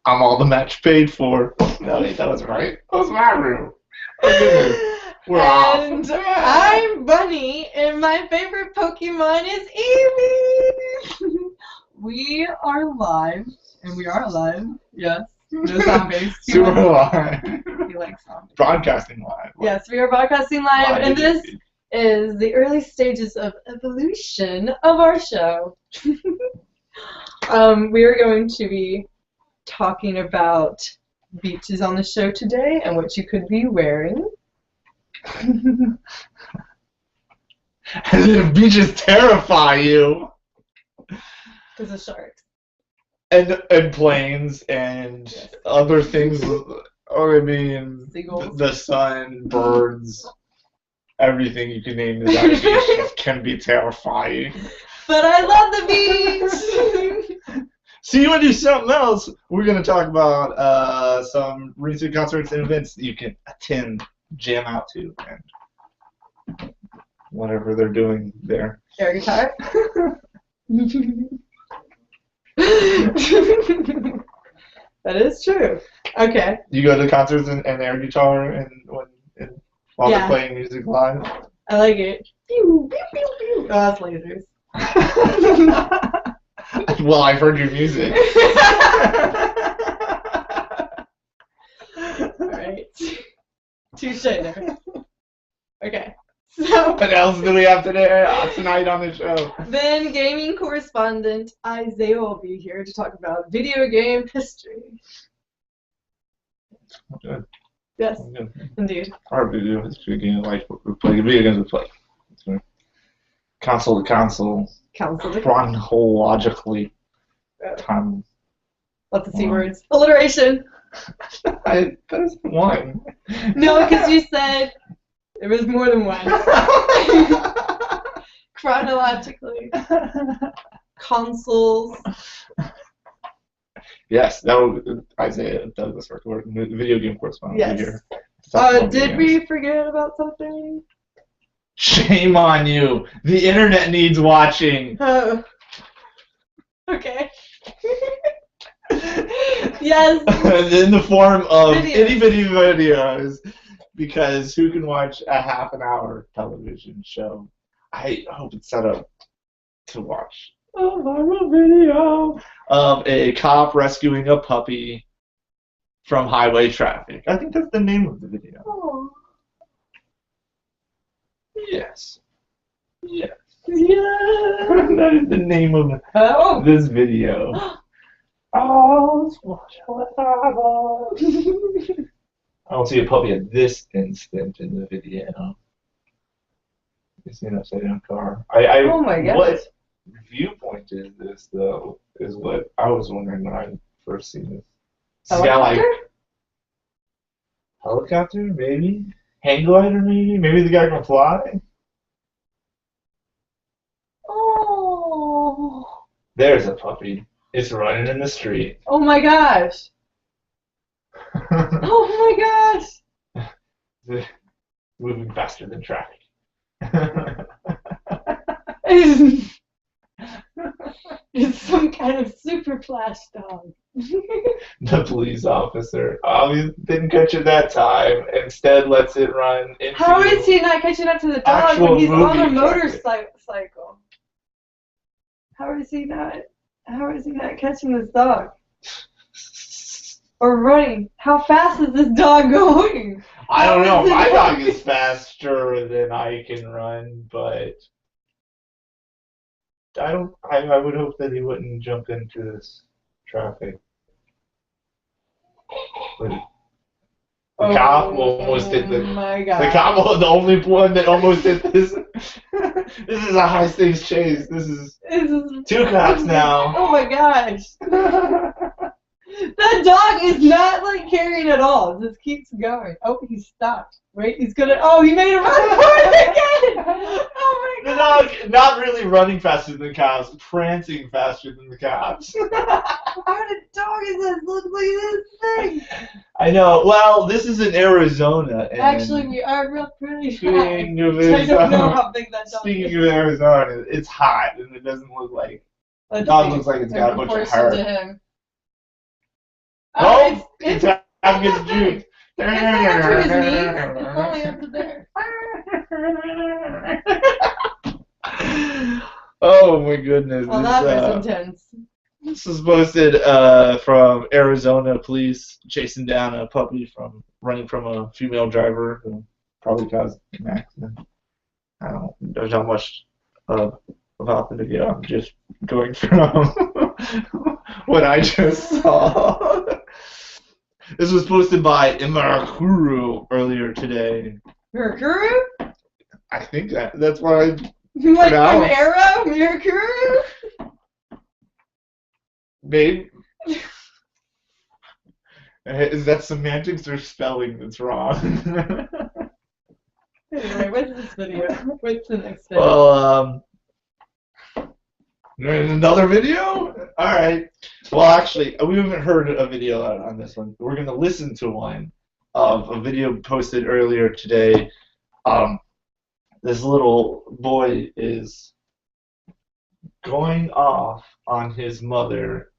I'm all the match paid for. No, wait, that wasn't right. That was my room. Oh, goodness. We're And off. I'm Bunny, and my favorite Pokemon is Eevee. We are live, and we are live. Yes, no zombies. Super live. He likes zombies. Broadcasting live. Yes, we are broadcasting live, and this is the early stages of evolution of our show. We are going to be talking about beaches on the show today and what you could be wearing. As if beaches terrify you. Because of sharks. And planes and other things. I mean, the sun, birds, everything you can name is at a beach can be terrifying. But I love the beach! So you want to do something else? We're going to talk about some recent concerts and events that you can attend, jam out to, and whatever they're doing there. Air guitar? That is true. Okay. You go to concerts and air guitar while they're playing music live? I like it. Pew, pew, pew, pew. Oh, that's lasers. Well, I've heard your music. Alright. Touche there. Okay. So, what else do we have tonight on the show? Then gaming correspondent Isaiah will be here to talk about video game history. Good. Yes, indeed. Our video history game, like we play video games we play. Console to console. Chronologically. Time. Lots of C words. Alliteration. That's one. No, because you said there was more than one. Chronologically. Consoles. Yes, that was Isaiah Douglas, video game correspondent. Yes. Here. Did we forget about something? Shame on you. The internet needs watching. Oh. Okay. Yes. In the form of videos. itty-bitty videos. Because who can watch a half an hour television show? I hope it's set up to watch a viral video of a cop rescuing a puppy from highway traffic. I think that's the name of the video. Oh. Yes. Yes. Yeah. That is the name of this video. Oh, it's watch I don't see a puppy at this instant in the video. You see an upside down car. Oh my gosh. What viewpoint is this, though, is what I was wondering when I first seen this. Helicopter? Helicopter, maybe? Hang glider, maybe? Maybe the guy can fly? Oh. There's a puppy. It's running in the street. Oh my gosh. Oh my gosh. Moving faster than traffic. It's some kind of super flash dog. The police officer didn't catch it that time. Instead, lets it run into. How is he not catching up to the dog when he's on a motorcycle? How is he not catching this dog? Or running? How fast is this dog going? I don't know. My dog is faster than I can run, but I would hope that he wouldn't jump into this traffic. But the cop almost hit the. My God. The cop was the only one that almost hit this. This is a high stakes chase. This is two cops now. Oh my gosh. That dog is not like carrying at all. It just keeps going. Oh, he stopped. Wait, he's gonna. Oh, he made a run for it again. Oh my God. The dog not really running faster than the cops, prancing faster than the cops. How did dog is this look like this thing? I know. Well, this is in Arizona. And actually, we are real pretty fast. Speaking of I don't know how big that dog is. Speaking of Arizona, it's hot and it doesn't look like. The dog looks like it's got a bunch of hair. Oh, it's time gets juked. It's not up to his knees. It's only up to there. Oh my goodness. Well, that was intense. This was posted from Arizona police chasing down a puppy from running from a female driver who probably caused an accident. I don't know. There's not much about the video. I'm just going from what I just saw. This was posted by Imarakuru earlier today. Mirakuru? I think that's what I Like from pronounced. Arrow? Mirakuru? Maybe. Is that semantics or spelling that's wrong? Anyway, what's this video? What's the next video? Well, there's another video? Alright. Well, actually, we haven't heard a video on this one. We're going to listen to one of a video posted earlier today. This little boy is going off on his mother,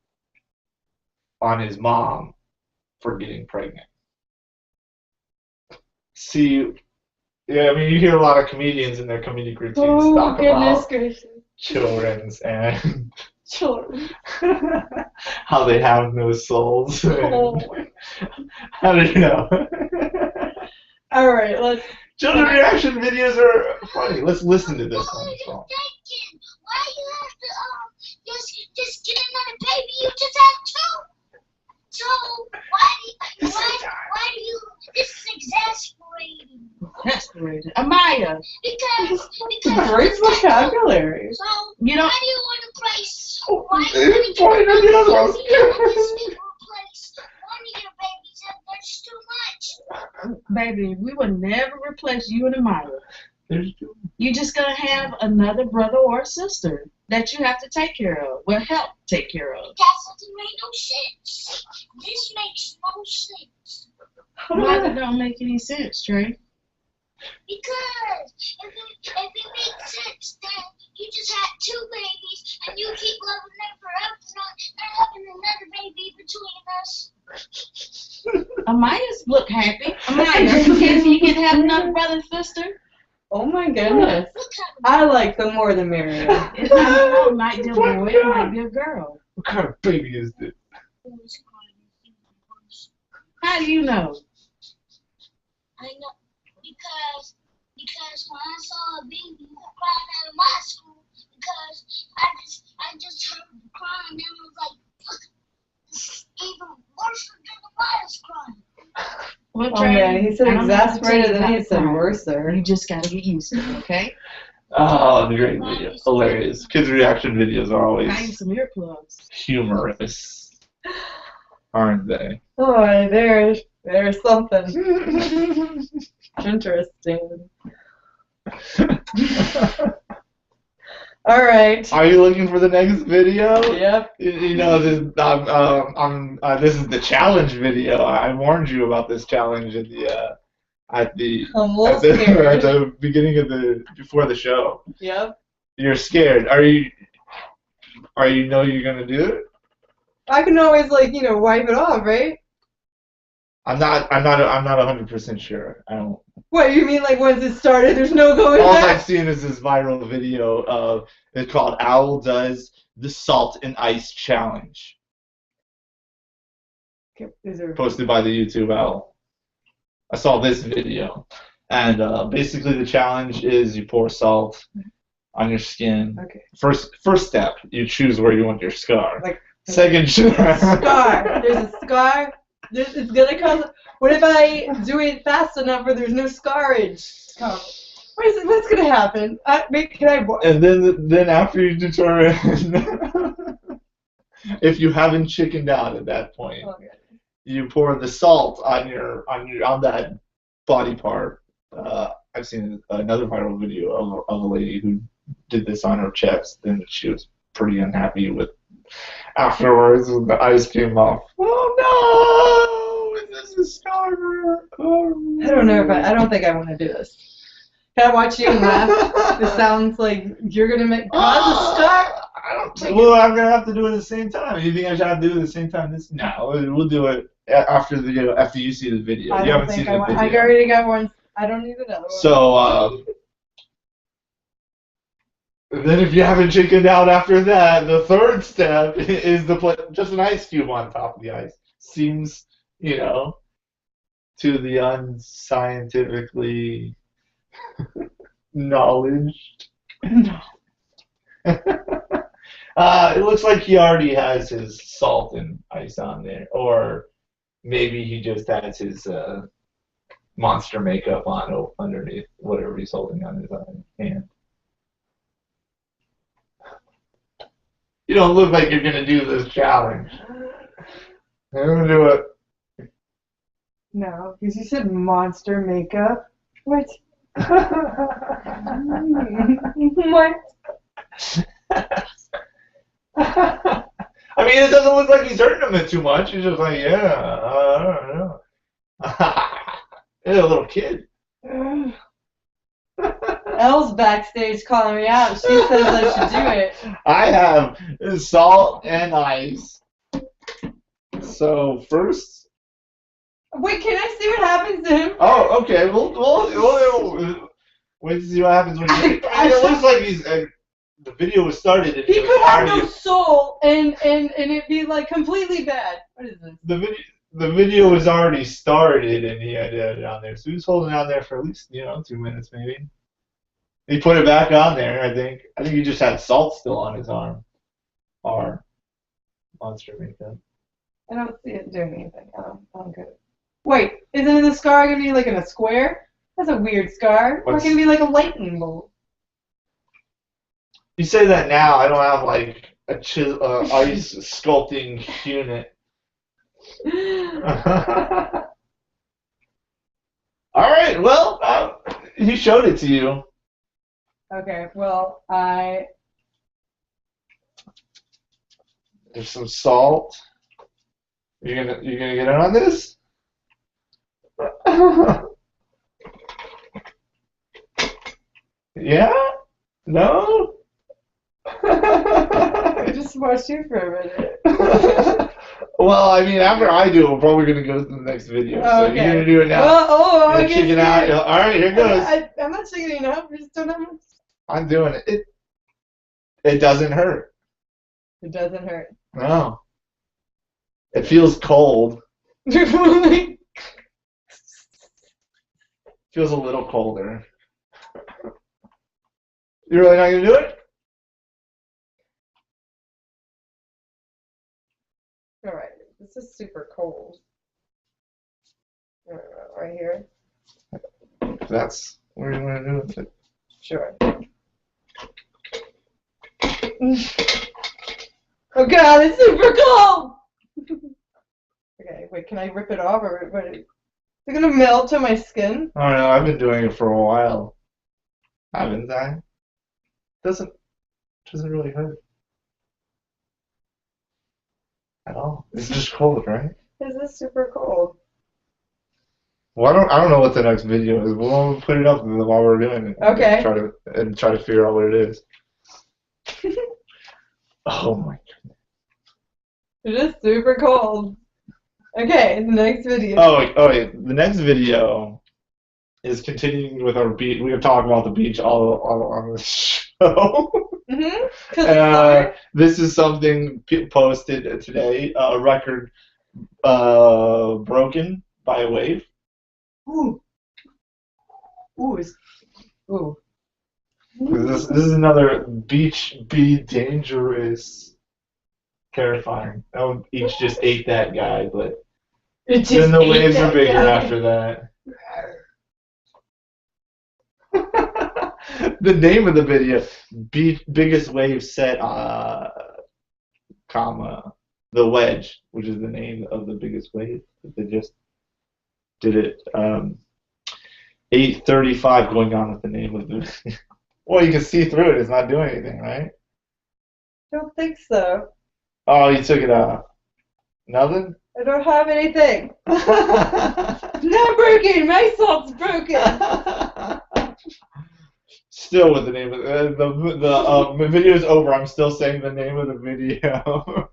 on his mom, for getting pregnant. See, yeah, I mean, you hear a lot of comedians in their comedic routines talk about children's and Children. how they have no souls. Oh. I don't know. Alright, let's... Children reaction videos are funny. Let's listen to this one as well. Why you have to just get another baby? You just have two. So why do you? This is exasperating. Exasperated. Amaya. Because Great vocabulary. So You know- why do you want to place? Oh, Why do it's you want pointing to at the other one. replace one of your babies? That's too much. Baby, we will never replace you and Amaya. There's two. You're just going to have another brother or sister that you have to take care of. Well, help take care of. That doesn't make no sense. This makes no sense. Why that don't make any sense, Trey? Because if it makes sense, then you just had two babies and you keep loving them forever, not having another baby between us. Amaya's look happy. Amaya, can you can have another brother and sister? Oh my goodness. Look I like the more the merrier. It might be a boy, it might be a girl. What kind of baby is this? at How do you know? I know because when I saw a baby crying out of my school, because I just heard him crying and I was like, look, this is even worse than the virus crying. Well, Oh Trey, man, he said I don't know what to tell exasperated, you then about he said crying. worser. You just got to get used to it, okay? Oh, the great video. Hilarious. Kids' reaction videos are I need always some earplugs. humorous, aren't they? Oh, there's something interesting. All right. Are you looking for the next video? Yep. You know, this is the challenge video. I warned you about this challenge at the I'm a little at scared. the beginning of before the show. Yep. You're scared. Are you know you're gonna do it? I can always wipe it off, right? I'm not 100% sure. I don't. What, you mean like once it started, there's no going All I've back? seen is this viral video of it's called Owl Does the Salt and Ice Challenge, Okay, is there... posted by the YouTube Owl. I saw this video, and basically the challenge is you pour salt on your skin. Okay. First step, you choose where you want your scar. Like Second scar. There's a scar. It's gonna cause. What if I do it fast enough where there's no scarage? What's gonna happen? Can I? And then after you determine if you haven't chickened out at that point, Okay. you pour the salt on that body part. I've seen another viral video of a lady who did this on her chest, and she was pretty unhappy with afterwards when the ice came off. Oh no! Is this a scar? I don't know if I don't think I want to do this. Can I watch you laugh? This sounds like you're gonna cause a scar. I don't think. Well, I'm gonna have to do it at the same time. You think I should have to do it at the same time? No, we'll do it after after you see the video. I You don't haven't think seen the video. I already got one. I don't need another one. So, then if you haven't chickened out after that, the third step is just an ice cube on top of the ice. Seems, to the unscientifically knowledged. It looks like he already has his salt and ice on there, or maybe he just has his monster makeup on underneath whatever he's holding on his hand. You don't look like you're gonna do this challenge. I'm gonna do it. No, because you said monster makeup. What? What? I mean, it doesn't look like he's hurting him too much. He's just like, yeah, I don't know. He's a little kid. Elle's backstage calling me out. She says I should do it. I have salt and ice. So first. Wait, can I see what happens to him? Oh, okay. We'll wait to see what happens when he. It looks like he's. The video was started. And he could have no soul, and it'd be like completely bad. What is this? The video was already started, and he had it on there. So he was holding it on there for at least 2 minutes, maybe. He put it back on there. I think he just had salt still on his arm. Or monster makeup. I don't see it doing anything. I'm good. Wait, isn't the scar gonna be like in a square? That's a weird scar. Or can it be like a lightning bolt? You say that now. I don't have like a ice sculpting unit. All right. Well, he showed it to you. Okay. Well, There's some salt. You're gonna get in on this? Yeah? No? I just watched you for a minute. Well, I mean, after I do, we're probably going to go to the next video. So Okay. you're going to do it now. Well, You're chicken out. All right, here goes. I'm not chickening out. I just don't have much. I'm doing it. It doesn't hurt. It doesn't hurt. No. It feels cold. Feels a little colder. You really not going to do it? Alright, this is super cold. Right here. That's what you want to do with it. Sure. Oh god, it's super cold! Okay, wait, can I rip it off or what? Is it gonna melt to my skin? I don't know, I've been doing it for a while. Haven't I? Doesn't really hurt. At all. It's just cold, right? This is super cold. Well, I don't know what the next video is. We'll put it up while we're doing it. Okay. And try to figure out what it is. Oh my goodness. It is super cold. Okay, the next video. Oh wait. The next video is continuing with our beach. We have talked about the beach all on the show. This is something posted today. A record broken by a wave. Ooh. Ooh. Ooh. This is another beach be dangerous. Terrifying. Each just ate that guy, but then the waves are bigger after that. The name of the video, biggest wave set, comma, the wedge, which is the name of the biggest wave. They just did it. 8:35 going on with the name of the. Well, you can see through it. It's not doing anything, right? Don't think so. Oh, you took it out. Nothing? I don't have anything. It's not broken. My salt's broken. Still with the name of the video's over. I'm still saying the name of the video,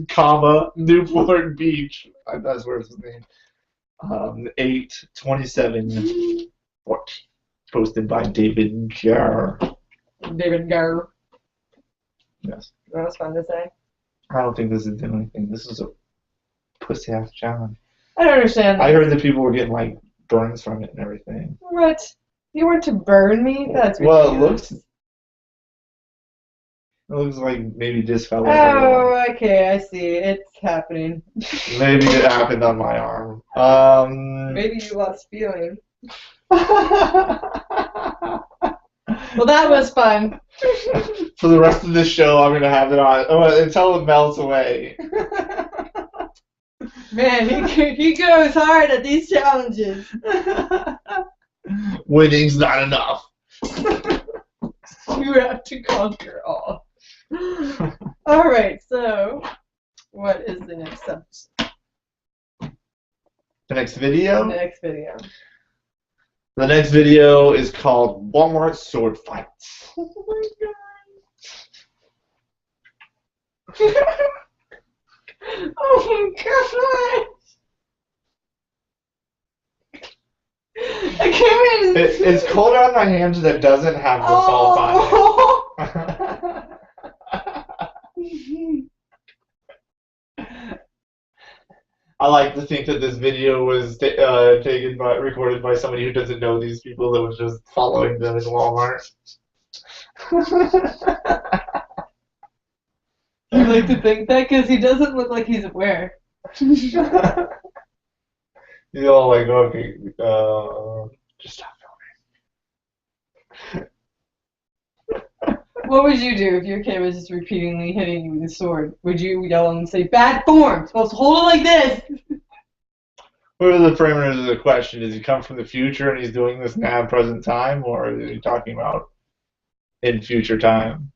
comma Newport Beach. That's where it's his name. 8/27/14. Posted by David Garr. David Garr. Yes. That was fun to say. I don't think this is doing anything. This is a pussy ass challenge. I don't understand. I heard that people were getting like burns from it and everything. What? You want to burn me? That's Well, ridiculous. it looks like maybe discolored. Oh, okay, I see. It's happening. Maybe it happened on my arm. Maybe you lost feeling. Well, that was fun. For the rest of the show, I'm gonna have it on until it melts away. Man, he goes hard at these challenges. Winning's not enough. You have to conquer all. Alright, so what is the next subject? The next video? Next video. The next video is called Walmart Sword Fights. Oh my god. Oh my god. I can't even. It's colder on my hands that doesn't have the salt on it. I like to think that this video was recorded by somebody who doesn't know these people that was just following them in Walmart. I like to think that because he doesn't look like he's aware. He's all like, okay, just stop filming. What would you do if your kid was just repeatedly hitting you with a sword? Would you yell and say, "Bad form! Supposed to hold it like this"? What are the parameters of the question? Does he come from the future and he's doing this now, present time, or is he talking about in future time?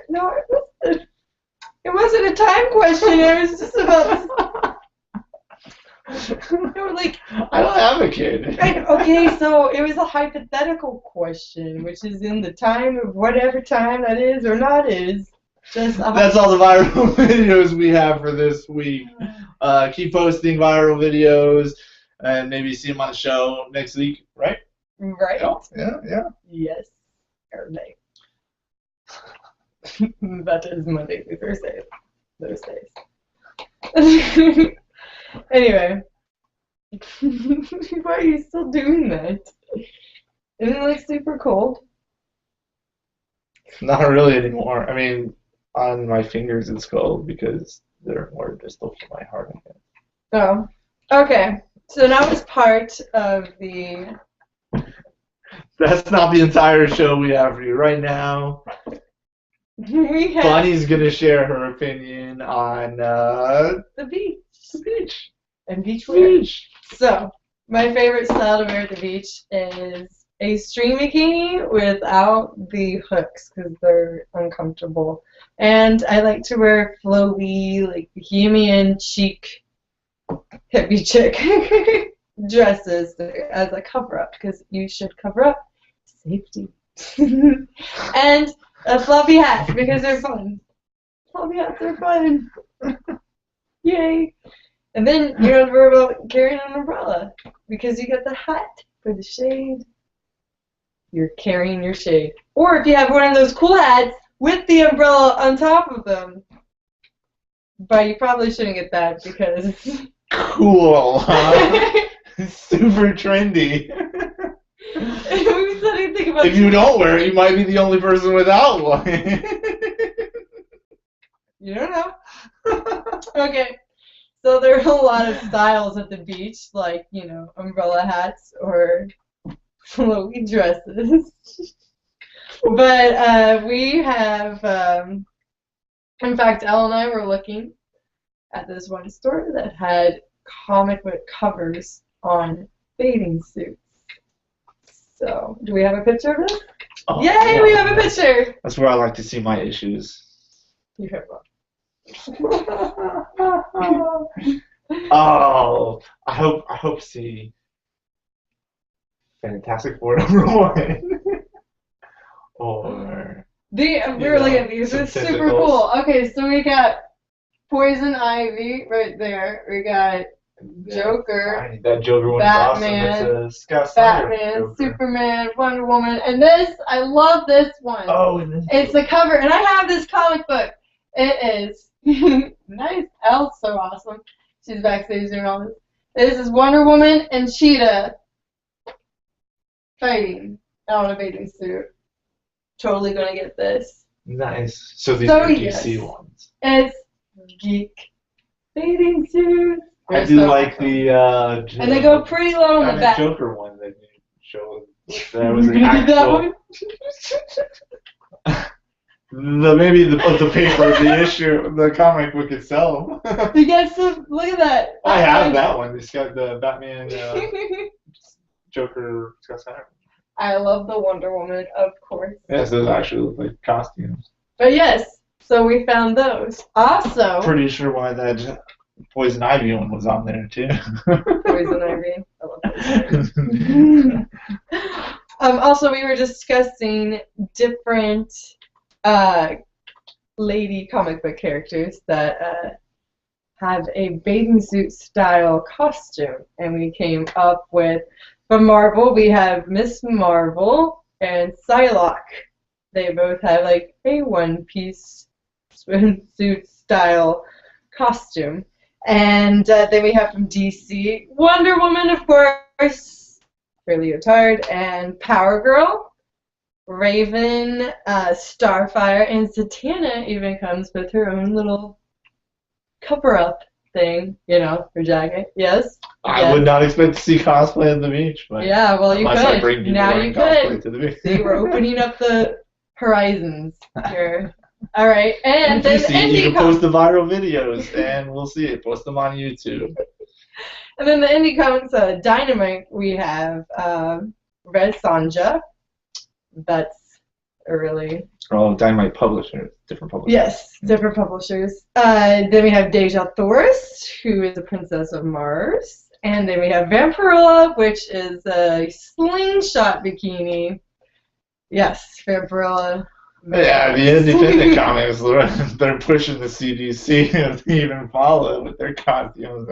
No, it wasn't a time question. It was just about. Like, I don't have a kid. Okay, so it was a hypothetical question, which is in the time of whatever time that is or not is. Just That's all the viral videos we have for this week. Keep posting viral videos and maybe see them on the show next week, right? Right. Yeah. Yes. Or night. That is Monday through Thursday. Those days. Anyway. Why are you still doing that? Isn't it like super cold? Not really anymore. I mean, on my fingers it's cold because they're more distal from my heart. Oh. Okay. So now it's part of the... That's not the entire show we have for you right now. We have Bonnie's gonna share her opinion on the beach. the beach. And beach wear. Beach. So, my favorite style to wear at the beach is a string bikini without the hooks because they're uncomfortable. And I like to wear flowy, like bohemian chic, hippie chick dresses as a cover up because you should cover up safety. And a fluffy hat because they're fun. Fluffy hats are fun. Yay. And then you don't have to worry about carrying an umbrella because you got the hat for the shade. You're carrying your shade. Or if you have one of those cool hats with the umbrella on top of them. But you probably shouldn't get that because... Cool, huh? Super trendy. We said anything about If you don't wear it, you might be the only person without one. You don't know. Okay. So there are a lot of styles at the beach, like, you know, umbrella hats or flowy dresses. But we have, in fact, Elle and I were looking at this one store that had comic book covers on bathing suits. So, do we have a picture of this? Oh, Yay, yeah. we have a picture! That's where I like to see my issues. You have one. Oh, I hope to see Fantastic Four #1. or We were looking at these. some It's super tentacles. cool. Okay, so we got Poison Ivy right there. We got Joker, Right, that Joker one Batman, is awesome. It's a Scott Snyder Batman, Joker. Superman, Wonder Woman, and this, I love this one. Oh, and this It's the cover, and I have this comic book. It is nice. Elle's so awesome. She's backstage doing all this. This is Wonder Woman and Cheetah fighting out in a bathing suit. Totally gonna get this. nice. So these So, are DC yes. ones. It's Geek bathing suit. I They're do so like awesome. the And they go pretty low on the that back. Joker one that you showed. That was an You did that actual. one? Maybe the paper, the issue, the comic book itself. You guys, look at that. I have that one. It's got the Batman, Joker, Scott Snyder. I love the Wonder Woman, of course. Yes, those actually look like costumes. But yes, so we found those. Also, Pretty sure why that Poison Ivy one was on there too. Poison Ivy. I love Poison Ivy. Also, we were discussing different lady comic book characters that have a bathing suit style costume, and we came up with, from Marvel, we have Miss Marvel and Psylocke. They both have like a one-piece swimsuit style costume. And then we have from DC, Wonder Woman, of course, for leotard, and Power Girl, Raven, Starfire, and Zatanna even comes with her own little cover-up thing, you know, her jacket. Yes? I would not expect to see cosplay at the beach, but Yeah, well, you unless I could. bring people Now wearing you cosplay could. to the beach. See, we're opening up the horizons here. All right, and If you then see it, you Indie can post the viral videos, and we'll see it. Post them on YouTube. And then the indie comics, Dynamite, we have Red Sonja. That's a really... Oh, Dynamite publisher, different publisher. Yes, different publishers. Then we have Deja Thorst, who is a princess of Mars. And then we have Vampirilla, which is a slingshot bikini. Yes, Vampirilla. Yeah, the independent comics, they're pushing the CDC to even follow with their costumes.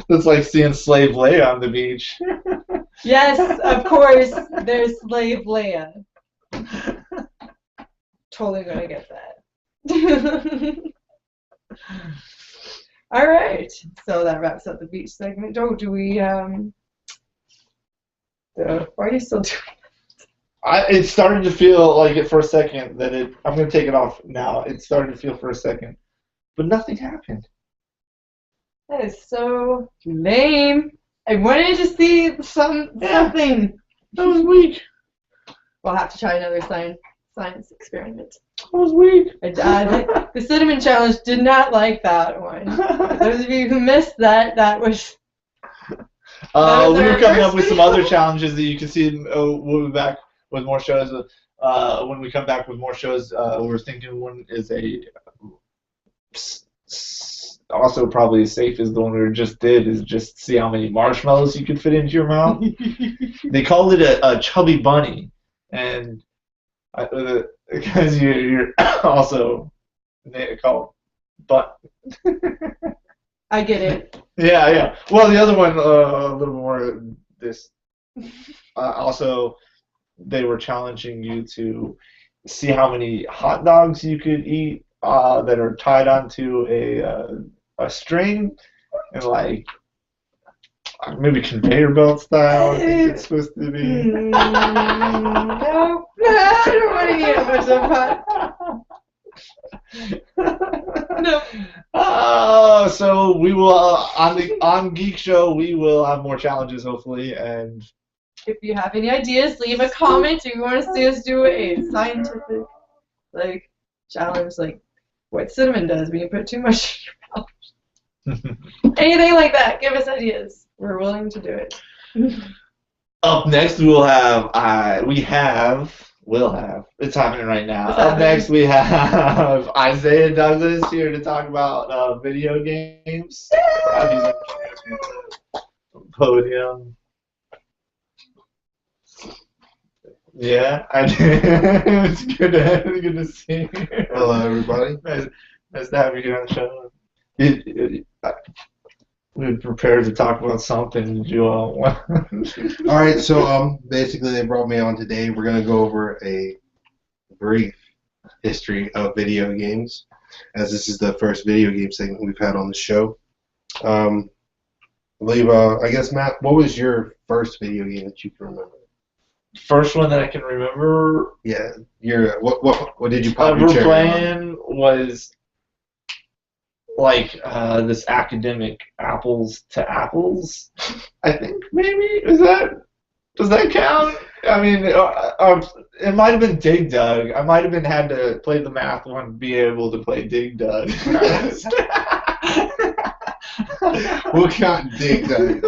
It's like seeing Slave Leia on the beach. Yes, of course, there's Slave Leia. Totally gonna get that. All right, so that wraps up the beach segment. Oh, do we, why are you still doing It started to feel like it for a second that I'm going to take it off now. It started to feel for a second, but nothing happened. that? Is so lame. I wanted to see something. That was weak. We'll have to try another science experiment. That was weak. The cinnamon challenge did not like that one. For those of you who missed that, that was... We were coming up with some other challenges that you can see. We'll be back with more shows. When we come back with more shows, we're thinking one is also probably as safe as the one we just did, is just see how many marshmallows you can fit into your mouth. They called it a chubby bunny, and because you're also called butt. I get it. Yeah. Well, the other one, a little more this. Also, they were challenging you to see how many hot dogs you could eat that are tied onto a string, and like maybe conveyor belt style. I think it's supposed to be. No, I don't want to eat a bunch of hot. No. So we will on Geek Show we will have more challenges hopefully, and If you have any ideas, leave a comment. If you want to see us do a scientific challenge, like what cinnamon does when you put too much in your mouth. Anything like that, give us ideas. We're willing to do it. Up next we'll have it's happening right now. Up next we have Isaiah Douglas here to talk about video games. He's on the podium. Yeah, I did. It's good to see you. Hello, everybody. Nice to have you here on the show. We prepared to talk about something. Did you want? All right, so basically they brought me on today. We're gonna go over a brief history of video games, as this is the first video game segment we've had on the show. I believe, I guess, Matt, what was your first video game that you can remember? First one that I can remember. Yeah, what did you pop your Ever cherry playing was like this academic apples to apples. I think maybe does that count? I mean, it might have been Dig Dug. I might have had to play the math one to be able to play Dig Dug. We'll count Dig Dug.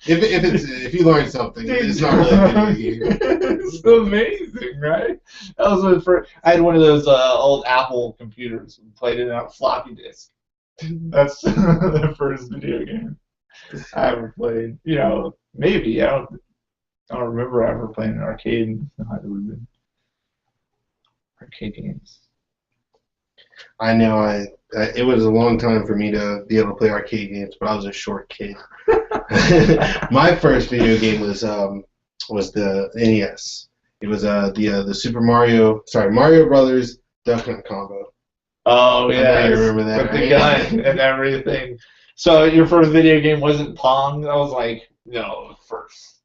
If you learn something, it's not really a video game. It's amazing, right? That was the first. I had one of those old Apple computers and played it on a floppy disk. That's the first video game I ever played. You know, maybe I don't remember ever playing an arcade. Arcade games. I know. It was a long time for me to be able to play arcade games, but I was a short kid. My first video game was the NES. It was the Mario Brothers Duck Hunt combo. Oh yeah, you remember that? With right? the gun and everything. So your first video game wasn't Pong? I was like, no, first.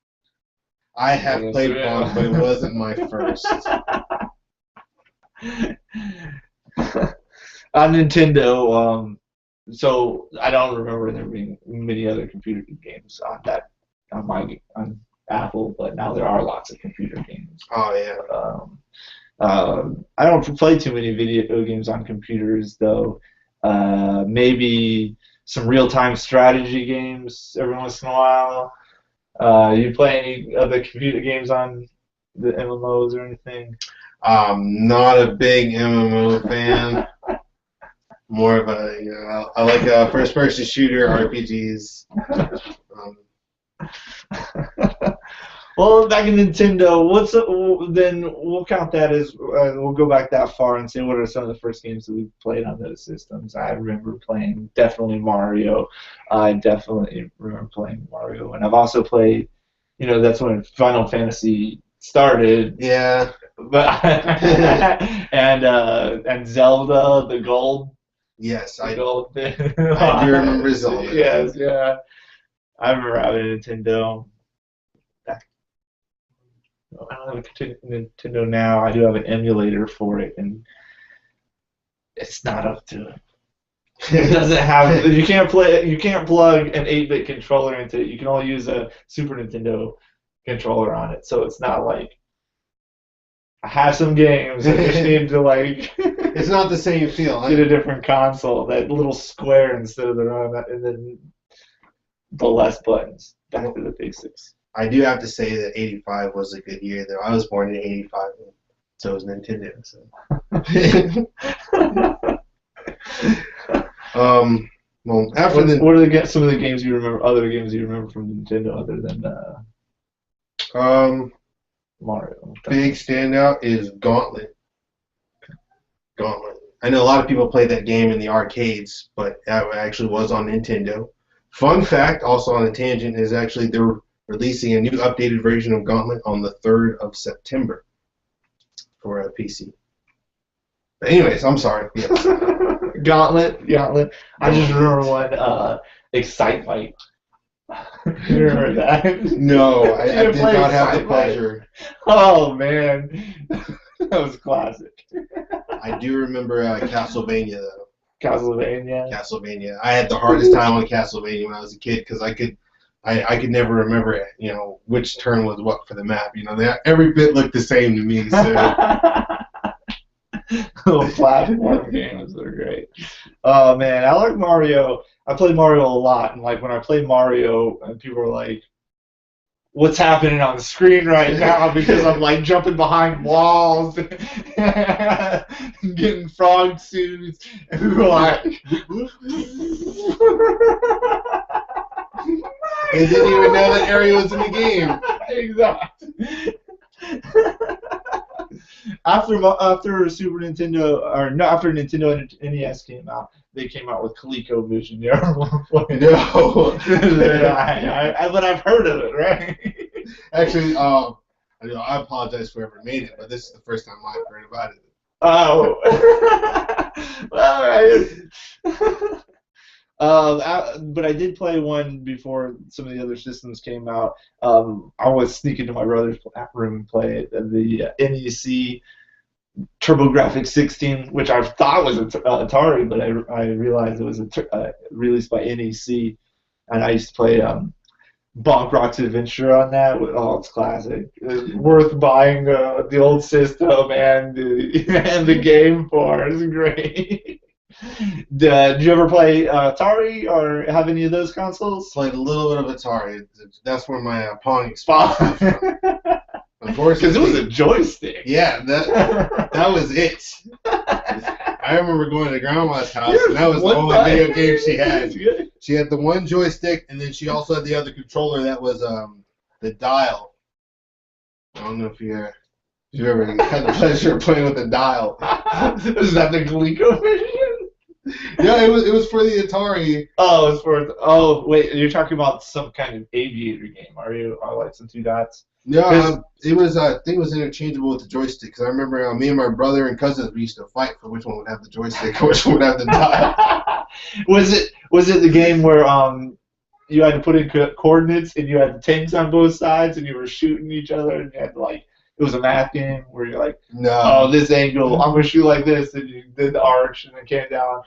I have played Pong, but it wasn't my first. On Nintendo, so I don't remember there being many other computer games on Apple, but now there are lots of computer games. Oh yeah. I don't play too many video games on computers though. Maybe some real-time strategy games every once in a while. You play any other computer games on the MMOs or anything? Not a big MMO fan. More of a, I like first-person shooter RPGs. Well, back in Nintendo, then we'll count that as we'll go back that far and say what are some of the first games that we played on those systems. I remember playing definitely Mario. I definitely remember playing Mario, and I've also played. You know, that's when Final Fantasy started. Yeah. But and Zelda, the Gold. Yes, I Gold. do remember Zelda. Yes, yeah. I remember having a Nintendo. I don't have a Nintendo now. I do have an emulator for it, and it's not up to it. It doesn't have. You can't play. You can't plug an 8-bit controller into it. You can only use a Super Nintendo controller on it. So it's not like I have some games. I just need to like. It's not the same feel. Get a different console. That little square instead of the round, and then the less buttons. Back to the basics. I do have to say that 85 was a good year, though. I was born in 85, and so was Nintendo. So. Well, after what are some of the games you remember? Other games you remember from Nintendo, other than Mario? Big standout is Gauntlet. Gauntlet. I know a lot of people play that game in the arcades, but it actually was on Nintendo. Fun fact, also on a tangent, is actually they're releasing a new updated version of Gauntlet on the 3rd of September for a PC. But anyways, I'm sorry. Yes. Gauntlet. I just remember one Excite Fight. You remember that? No, I did not have the pleasure. Oh man, that was classic. I do remember Castlevania though. Castlevania. I had the hardest time on Castlevania when I was a kid because I could never remember it, you know, which turn was what for the map. You know, every bit looked the same to me. So. Little platform games are great. Oh man, I like Mario. I play Mario a lot, and like when I play Mario, and people are like, "What's happening on the screen right now?" Because I'm like jumping behind walls, and getting frog suits, and people are like, They didn't even know that area was in the game. Exactly. After Super Nintendo, or no, after Nintendo and NES came out, they came out with ColecoVision. You ever want to play? No. But I've heard of it, right? Actually, I apologize for whoever made it, but this is the first time I've heard about it. Oh. Well, but I did play one before some of the other systems came out. I was sneak into my brother's room and play it. The NEC TurboGrafx 16, which I thought was Atari, but I realized it was released by NEC, and I used to play Bonk Rock's Adventure on that. Oh, it's classic. It's worth buying the old system and the game for. It's great. Did you ever play Atari or have any of those consoles? Played a little bit of Atari. That's where my Pong experience came from. Unfortunately, Because it was a joystick. Yeah, that was it. I remember going to Grandma's house, and that was the only video game she had. She had the one joystick, and then she also had the other controller that was the dial. I don't know if you ever had the pleasure of playing with the dial. Is that the ColecoVision? Yeah, it was for the Atari. Oh, it's for. Oh, wait, you're talking about some kind of aviator game, are you? Or like some two dots? No, it was. I think it was interchangeable with the joystick. Because I remember me and my brother and cousins, we used to fight for which one would have the joystick, and which one would have the dial. Was it the game where you had to put in coordinates and you had tanks on both sides and you were shooting each other and you had to it was a math game where you're like, no, oh, this angle, I'm gonna shoot like this, and you did the arch and it came down.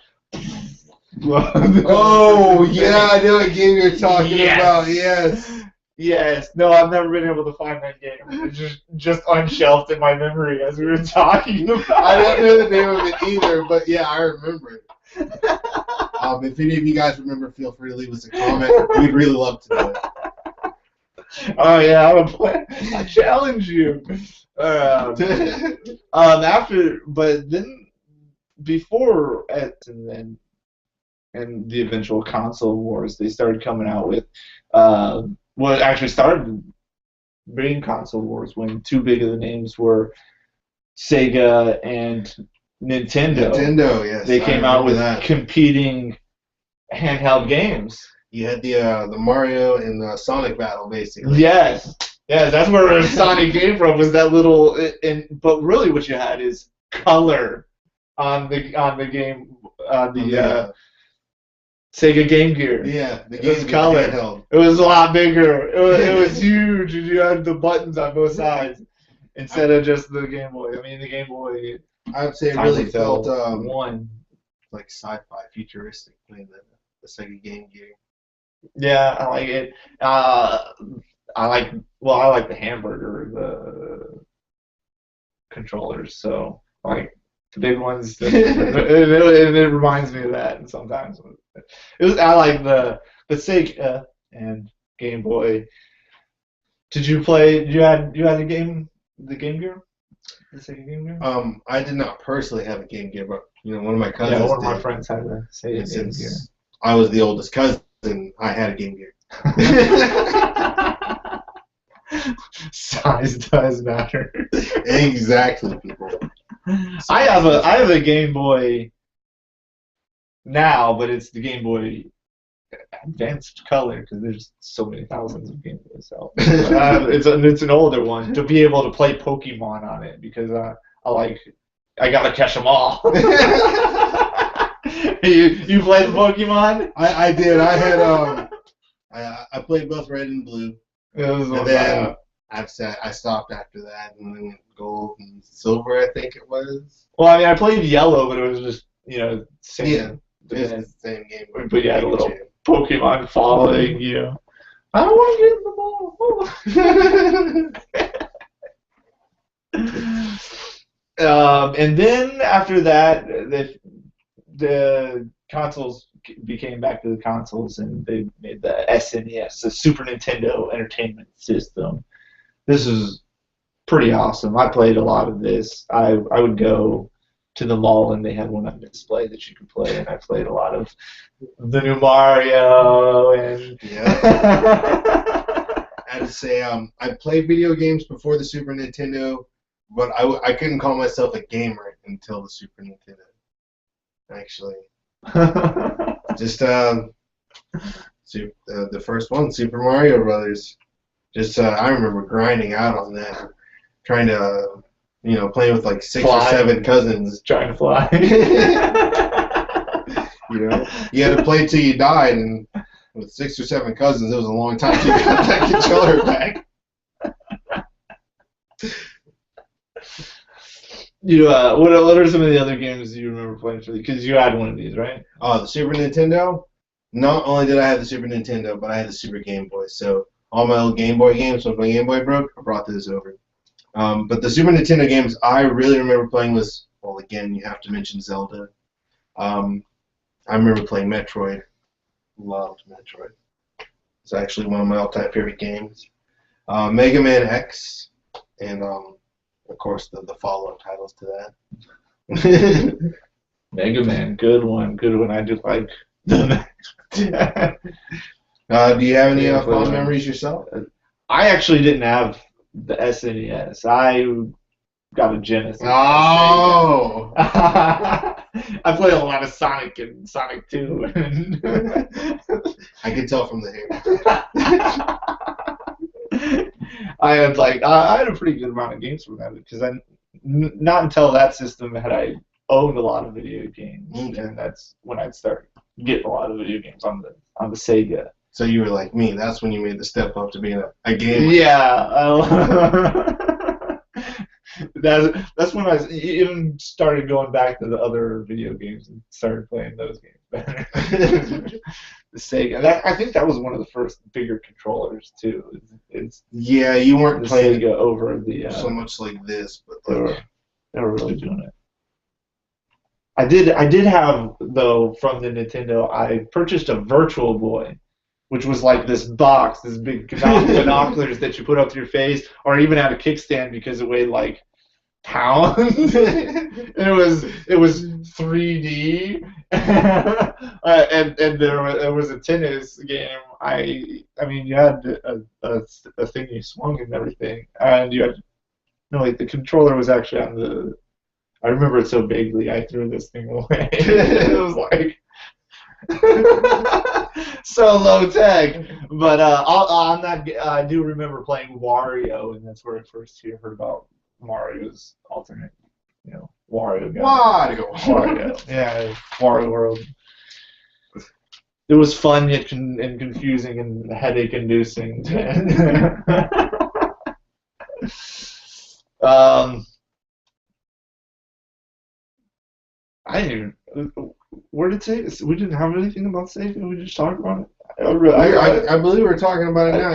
Oh yeah, I know what game you're talking about. Yes. Yes. No, I've never been able to find that game. It's just unshelved in my memory as we were talking about. I don't know the name of it either, but yeah, I remember it. If any of you guys remember, feel free to leave us a comment. We'd really love to know it. Oh yeah, I would play. I challenge you. But then before and the eventual console wars, they started coming out with what actually started being console wars when two big of the names were Sega and Nintendo. Nintendo, yes. They came out with competing handheld games. You had the Mario and the Sonic battle, basically. Yes, that's where Sonic came from. Was that little? But really, what you had is color on the game, Sega Game Gear. Yeah, the game was color. It was a lot bigger. It was huge, and you had the buttons on both sides instead of just the Game Boy. I mean, the Game Boy. I would say it really felt one like sci-fi, futuristic, playing the Sega Game Gear. Yeah, I like it. I like the hamburger, the controllers. So like the big ones, it reminds me of that. And sometimes I like the Sega and Game Boy. Did you play? You had the Game Gear? The Sega Game Gear? I did not personally have a Game Gear, but one of my cousins. Yeah, one of my friends had a Sega Game Gear. I was the oldest cousin. And I had a Game Gear. Size does matter. Exactly, people. I have a Game Boy now, but it's the Game Boy Advanced Color because there's so many thousands of Game Boys out. It's an older one to be able to play Pokemon on it because I gotta catch them all. You played Pokemon? I did. I had I played both Red and Blue. And then I stopped after that, and then went Gold and Silver, I think it was. Well, I mean, I played Yellow, but it was just same. Yeah, it was the same game. But you had a little Pokemon following you. I don't want to get the ball. And then after that, the consoles became back to the consoles, and they made the SNES, the Super Nintendo Entertainment System. This is pretty awesome. I played a lot of this. I would go to the mall, and they had one on display that you could play, and I played a lot of the new Mario, and had to say I played video games before the Super Nintendo, but I couldn't call myself a gamer until the Super Nintendo. Actually, just the first one, Super Mario Brothers. Just I remember grinding out on that, trying to playing with like 6 or 7 cousins. Trying to fly. You had to play till you died, and with 6 or 7 cousins, it was a long time till you got that controller back. What are some of the other games you remember playing for? Because you had one of these, right? Oh, the Super Nintendo. Not only did I have the Super Nintendo, but I had the Super Game Boy. So all my old Game Boy games, when my Game Boy broke, I brought this over. But the Super Nintendo games I really remember playing was, well, again, you have to mention Zelda. I remember playing Metroid. Loved Metroid. It's actually one of my all-time favorite games. Mega Man X, and of course the follow-up titles to that. Mega Man, good one. I do like the. Do you have any fond memories yourself? I actually didn't have the SNES. I got a Genesis. Oh! I played a lot of Sonic and Sonic 2. I can tell from the hair. I had a pretty good amount of games from that because not until that system had I owned a lot of video games, and that's when I'd start getting a lot of video games on the Sega. So you were like me. That's when you made the step up to being a gamer. Yeah. That's when I even started going back to the other video games and started playing those games better. The Sega. I think that was one of the first bigger controllers too. Yeah, you weren't the playing Sega over the so much like this, but they were really doing it. I did have though from the Nintendo. I purchased a Virtual Boy, which was like this box, this big binoculars that you put up to your face, or even had a kickstand because it weighed like pounds. And it was 3D, and there was a tennis game. I mean, you had a thing you swung and everything, and you had the controller was actually on the. I remember it so vaguely. I threw this thing away. It was like. So low tech, but on that, I do remember playing Wario, and that's where I first heard about Mario's alternate, Wario game. Wario, yeah, Wario World. It was fun yet and confusing and headache-inducing. I didn't even. Where did Sega? We didn't have anything about Sega. We just talked about it. I believe we're talking about it now.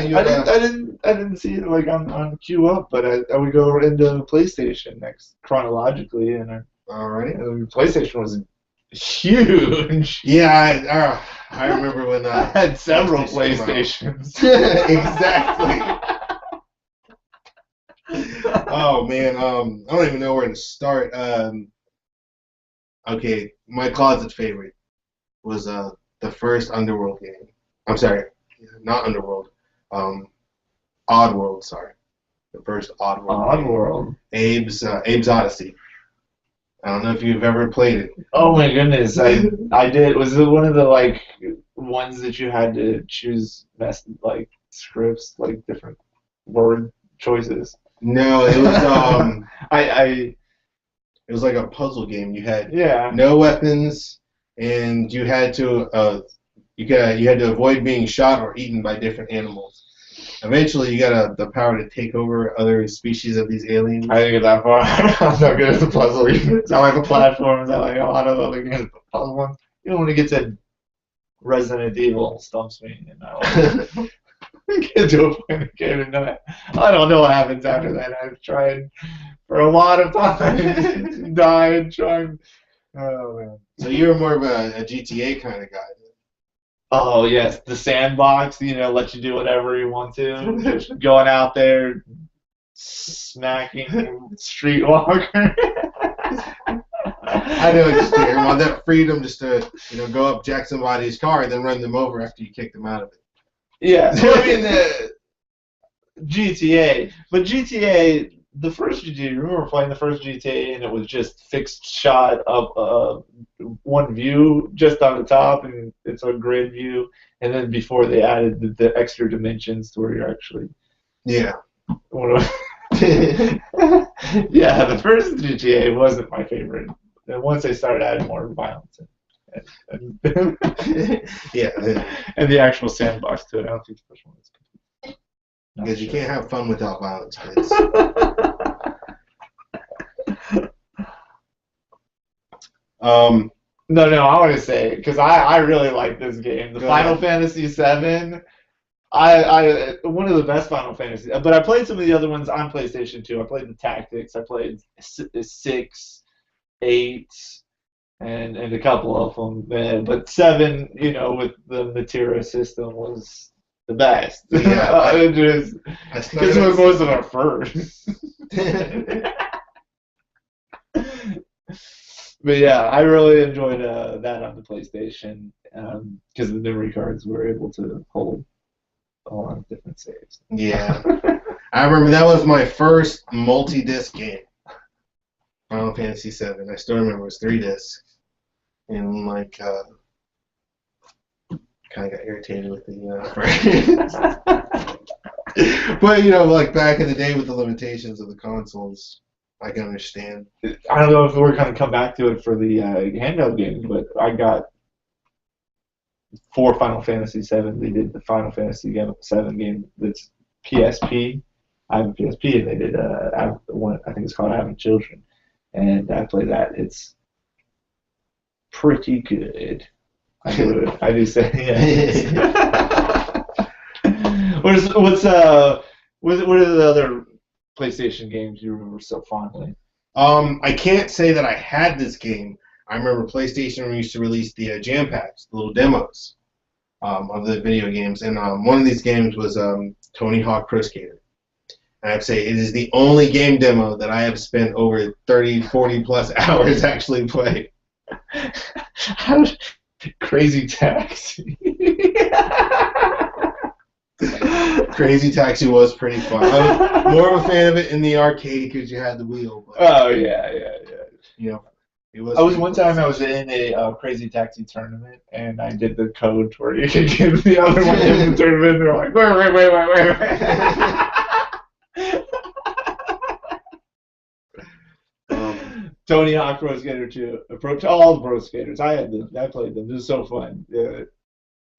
I didn't see it like on queue up, but we go into PlayStation next chronologically, and alrighty. PlayStation was huge. Yeah, I remember when I had several PlayStations. Exactly. Oh man, I don't even know where to start. Okay, my closet favorite was the first Underworld game. I'm sorry, not Underworld. Oddworld, sorry. The first Oddworld. Oddworld. Abe's Odyssey. I don't know if you've ever played it. Oh my goodness, I did. Was it one of the ones that you had to choose scripts, different word choices? No, it was it was like a puzzle game. You had no weapons, and you had to you had to avoid being shot or eaten by different animals. Eventually, you got the power to take over other species of these aliens. I didn't get that far. I'm not good at the puzzle games. I like the platforms. I like a lot of other games. The puzzle ones. When it gets to Resident Evil, stumps me. Get to a point of game and I don't know what happens after that. I've tried for a lot of time, died trying. Oh man. So you're more of a GTA kind of guy. Oh yes, the sandbox. Let you do whatever you want to. Just going out there, smacking streetwalker. I know what you're saying. Want that freedom just to go up, jack somebody's car, and then run them over after you kick them out of it. Yeah. So, I mean, GTA, but GTA, the first GTA. Remember playing the first GTA, and it was just fixed shot of one view just on the top, and it's a grid view. And then before they added the extra dimensions to where you're actually Yeah. one of yeah, the first GTA wasn't my favorite. And once they started adding more violence and, Yeah. and the actual sandbox to it, I don't think the first one was complete. Because you can't have fun without violence, kids. No, I want to say because I really like this game, the Go Final ahead. Fantasy VII. I one of the best Final Fantasy, but I played some of the other ones on PlayStation 2. I played the Tactics. I played 6, 8, and a couple of them. But 7, with the Matera system was the best. Yeah, Because I it was most of our first. But yeah, I really enjoyed that on the PlayStation because the memory cards were able to hold a lot of different saves. Yeah. I remember that was my first multi-disc game. Final Fantasy VII. I still remember it was 3 discs. And kind of got irritated with it, But back in the day with the limitations of the consoles, I can understand. I don't know if we're going to come back to it for the handheld games, but I got 4 Final Fantasy VII. They did the Final Fantasy VII game that's PSP. I have a PSP, and they did one. I think it's called Having Children, and I play that. It's pretty good. I do say yes. What are the other PlayStation games you remember so fondly? I can't say that I had this game. I remember PlayStation used to release the jam packs, the little demos of the video games, and one of these games was Tony Hawk Pro Skater. And I have to say, it is the only game demo that I have spent over 30, 40 plus hours actually playing. Crazy Taxi. Crazy Taxi was pretty fun. I was more of a fan of it in the arcade because you had the wheel. But, Oh yeah. It was. I was one time I was in a Crazy Taxi tournament and I did the code where you could give the other one in the tournament. They're like, wait. Tony Hawk Pro Skater 2. Approach all the Pro Skaters. I had them. I played them. It was so fun.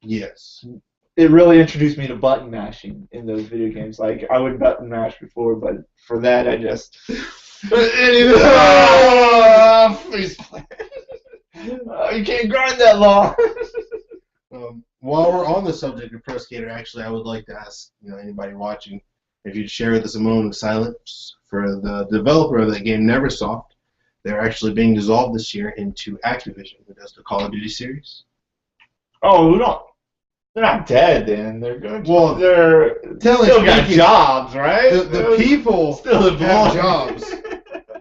Yes. It really introduced me to button mashing in those video games. Like I would button mash before, but for that I just face plant. You can't grind that long. While we're on the subject of Pro Skater, actually, I would like to ask anybody watching if you'd share with us a moment of silence for the developer of that game, Neversoft. They're actually being dissolved this year into Activision, who does the Call of Duty series. Oh, they're not dead, then. They're good. Well, they're still got jobs, right? The people still have jobs,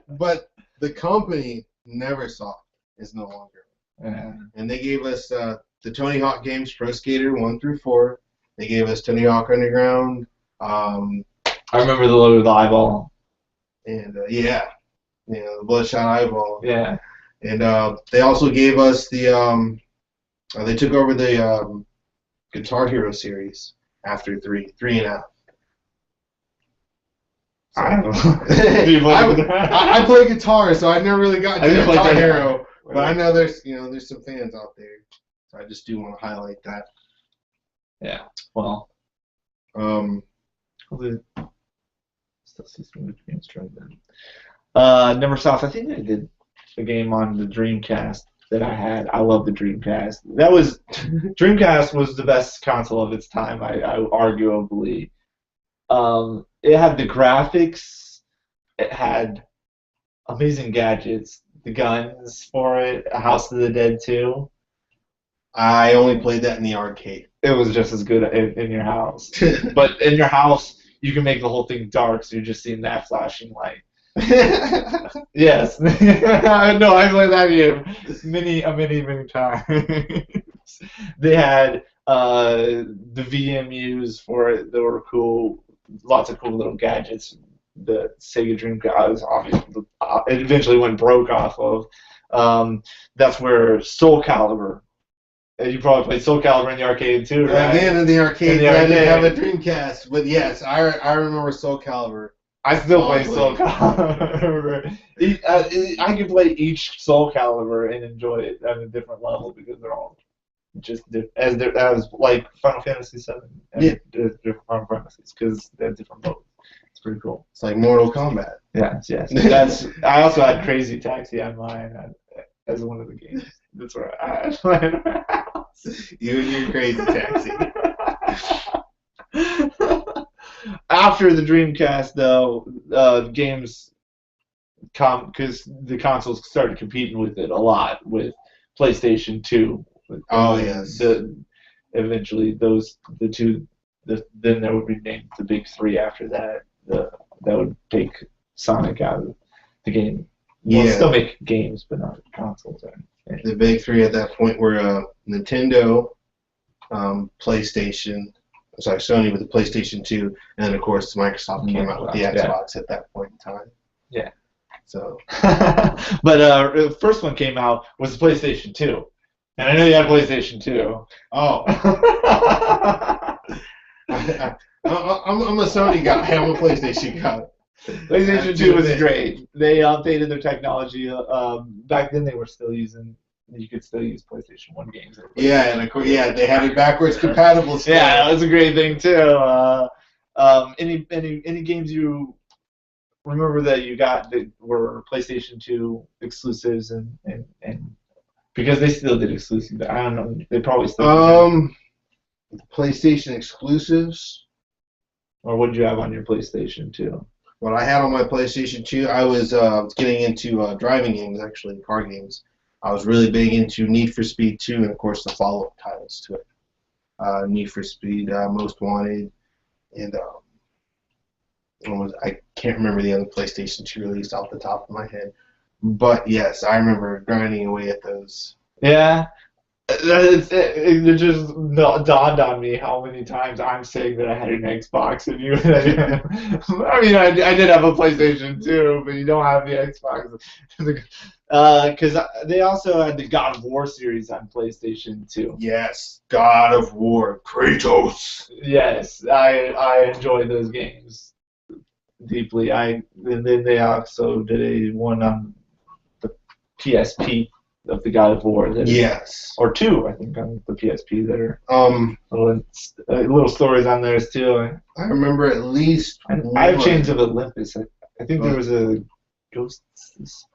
but the company Neversoft is no longer. Yeah. And they gave us the Tony Hawk games, Pro Skater 1 through 4. They gave us Tony Hawk Underground. I remember the logo of the eyeball. And the Bloodshot Eyeball. Yeah. And they also gave us the they took over the Guitar Hero series after 3.5. So, I don't know. I play guitar, so I never really got to Guitar Hero. Right. But I know there's some fans out there, so I just do want to highlight that. Yeah. Well. Still see some good games tried then. Neversoft. I think they did a game on the Dreamcast that I had. I love the Dreamcast. Dreamcast was the best console of its time. I arguably. It had the graphics. It had amazing gadgets. The guns for it. House of the Dead 2. I only played that in the arcade. It was just as good in your house. But in your house, you can make the whole thing dark, so you're just seeing that flashing light. Yes. No, I played that game many times. They had the VMUs for it that were cool. lots of cool little gadgets. The Sega Dreamcast was obviously it eventually went broke off of. That's where Soul Calibur. You probably played Soul Calibur in the arcade too, right? Again, in the arcade, In the I didn't have a arcade. Dreamcast, but yes, I remember Soul Calibur. I still play Fondly. Soul Calibur. I can play each Soul Calibur and enjoy it at a different level because they're all just as like Final Fantasy VII and Yeah. different Final Fantasies because they have different modes. It's pretty cool. It's like Mortal Kombat. Yes. That's. I also had Crazy Taxi on mine as one of the games. That's where I had. You and your Crazy Taxi. After the Dreamcast, though, games because the consoles started competing with it a lot with PlayStation 2. Oh, yes. Eventually, the two, then there would be named the big three after that. That would take Sonic out of the game. Well, Yeah. still make games, but not consoles. The big three at that point were Nintendo, PlayStation, Sony with the PlayStation 2, and then of course Microsoft came out with the Xbox at that point in time. Yeah. So. But the first one came out was the PlayStation 2. And I know you had a PlayStation 2. Oh. I'm a Sony guy. I'm a PlayStation guy. PlayStation 2 was great. They updated their technology. Back then they were still using. You could still use PlayStation 1 games. Yeah, and of course, they had it backwards compatible still. Yeah, that was a great thing too. Any games you remember that you got that were PlayStation 2 exclusives and because they still did exclusive. I don't know. They probably still did. PlayStation exclusives. Or what did you have on your PlayStation 2? What I had on my PlayStation 2, I was getting into driving games, actually, car games. I was really big into Need for Speed 2 and, of course, the follow-up titles to it. Need for Speed, Most Wanted, and I can't remember the other PlayStation 2 release off the top of my head. But, yes, I remember grinding away at those. Yeah. It just dawned on me how many times I'm saying that I had an Xbox and you. I mean, I did have a PlayStation 2, but you don't have the Xbox. Because they also had the God of War series on PlayStation 2. Yes, God of War, Kratos. Yes, I enjoyed those games deeply. And then they also did a one on the PSP of the God of War. Yes. Or two, I think, on the PSP that are little stories on there too. I remember at least I have Chains of Olympus. I think there was a Ghosts.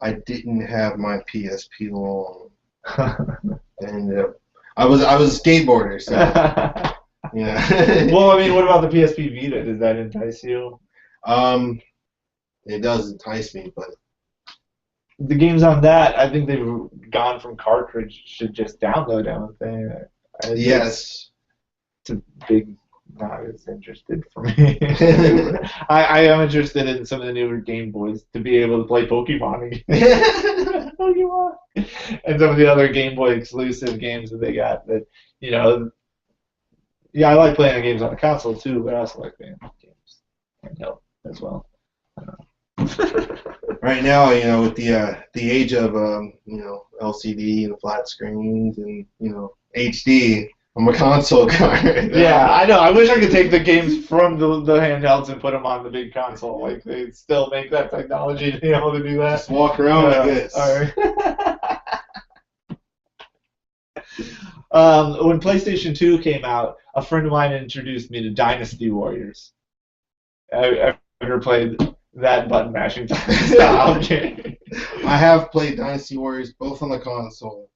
I didn't have my PSP long. And I was a skateboarder, so yeah. Well, I mean, what about the PSP Vita? Does that entice you? It does entice me, but the games on that, I think they've gone from cartridge to just download everything. yes, it's a big. Not as interested for me. I am interested in some of the newer Game Boys to be able to play Pokemon again. Pokemon. And some of the other Game Boy exclusive games that they got that, yeah, I like playing games on the console too, but I also like playing games handheld as well. Right now, with the age of LCD and flat screens and HD, I'm a console guy. Yeah, I know. I wish I could take the games from the handhelds and put them on the big console. Like they still make that technology to be able to do that. Just walk around like this. All right. When PlayStation 2 came out, a friend of mine introduced me to Dynasty Warriors. I ever played that button mashing style game. I have played Dynasty Warriors both on the console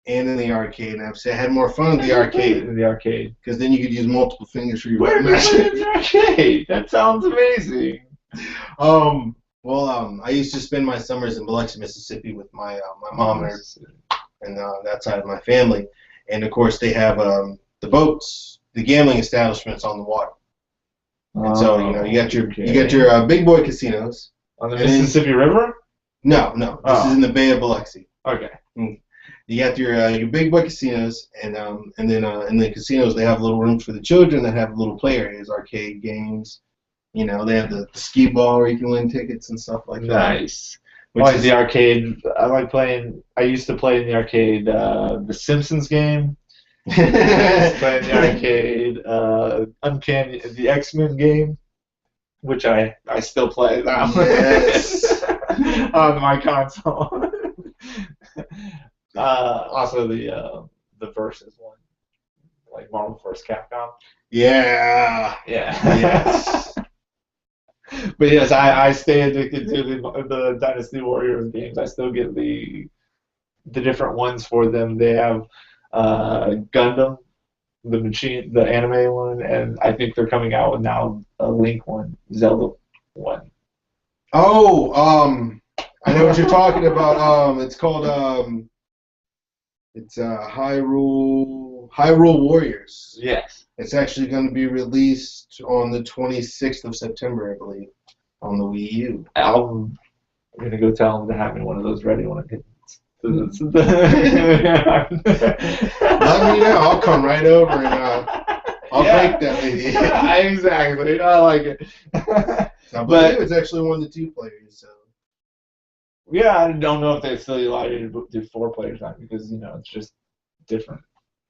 and in the arcade, and I have to say I had more fun in the arcade. In the arcade. Because then you could use multiple fingers for your Where button did you play mashing. in the arcade? That sounds amazing. I used to spend my summers in Biloxi, Mississippi with my mom and that side of my family. And, of course, they have the boats, the gambling establishments on the water. And so, you got your big boy casinos. On the Mississippi River? No. This is in the Bay of Biloxi. Okay. You got your big boy casinos, and then in the casinos they have little rooms for the children that have little play areas, arcade games. You know, they have the skee ball where you can win tickets and stuff like that. Nice. I like the arcade. I like playing. I used to play in the arcade the Simpsons game. I used to play in the arcade Uncanny, the X-Men game, which I still play that Yes. on my console. Also the Versus one, like Marvel vs. Capcom. Yeah. Yeah. Yes. But yes, I stay addicted to the Dynasty Warriors games. I still get the different ones for them. They have Gundam, the anime one, and I think they're coming out with now a Link one, Zelda one. Oh, I know what you're talking about. It's called Hyrule Warriors. Yes. It's actually going to be released on the 26th of September, I believe, on the Wii U. I'm gonna go tell them to have me one of those ready when it hits. Let me know. I'll come right over and I'll break that lady. Exactly. I like it. I believe it's actually 1 to 2 players. So. Yeah, I don't know if they still allow you to do 4 players now because it's just different.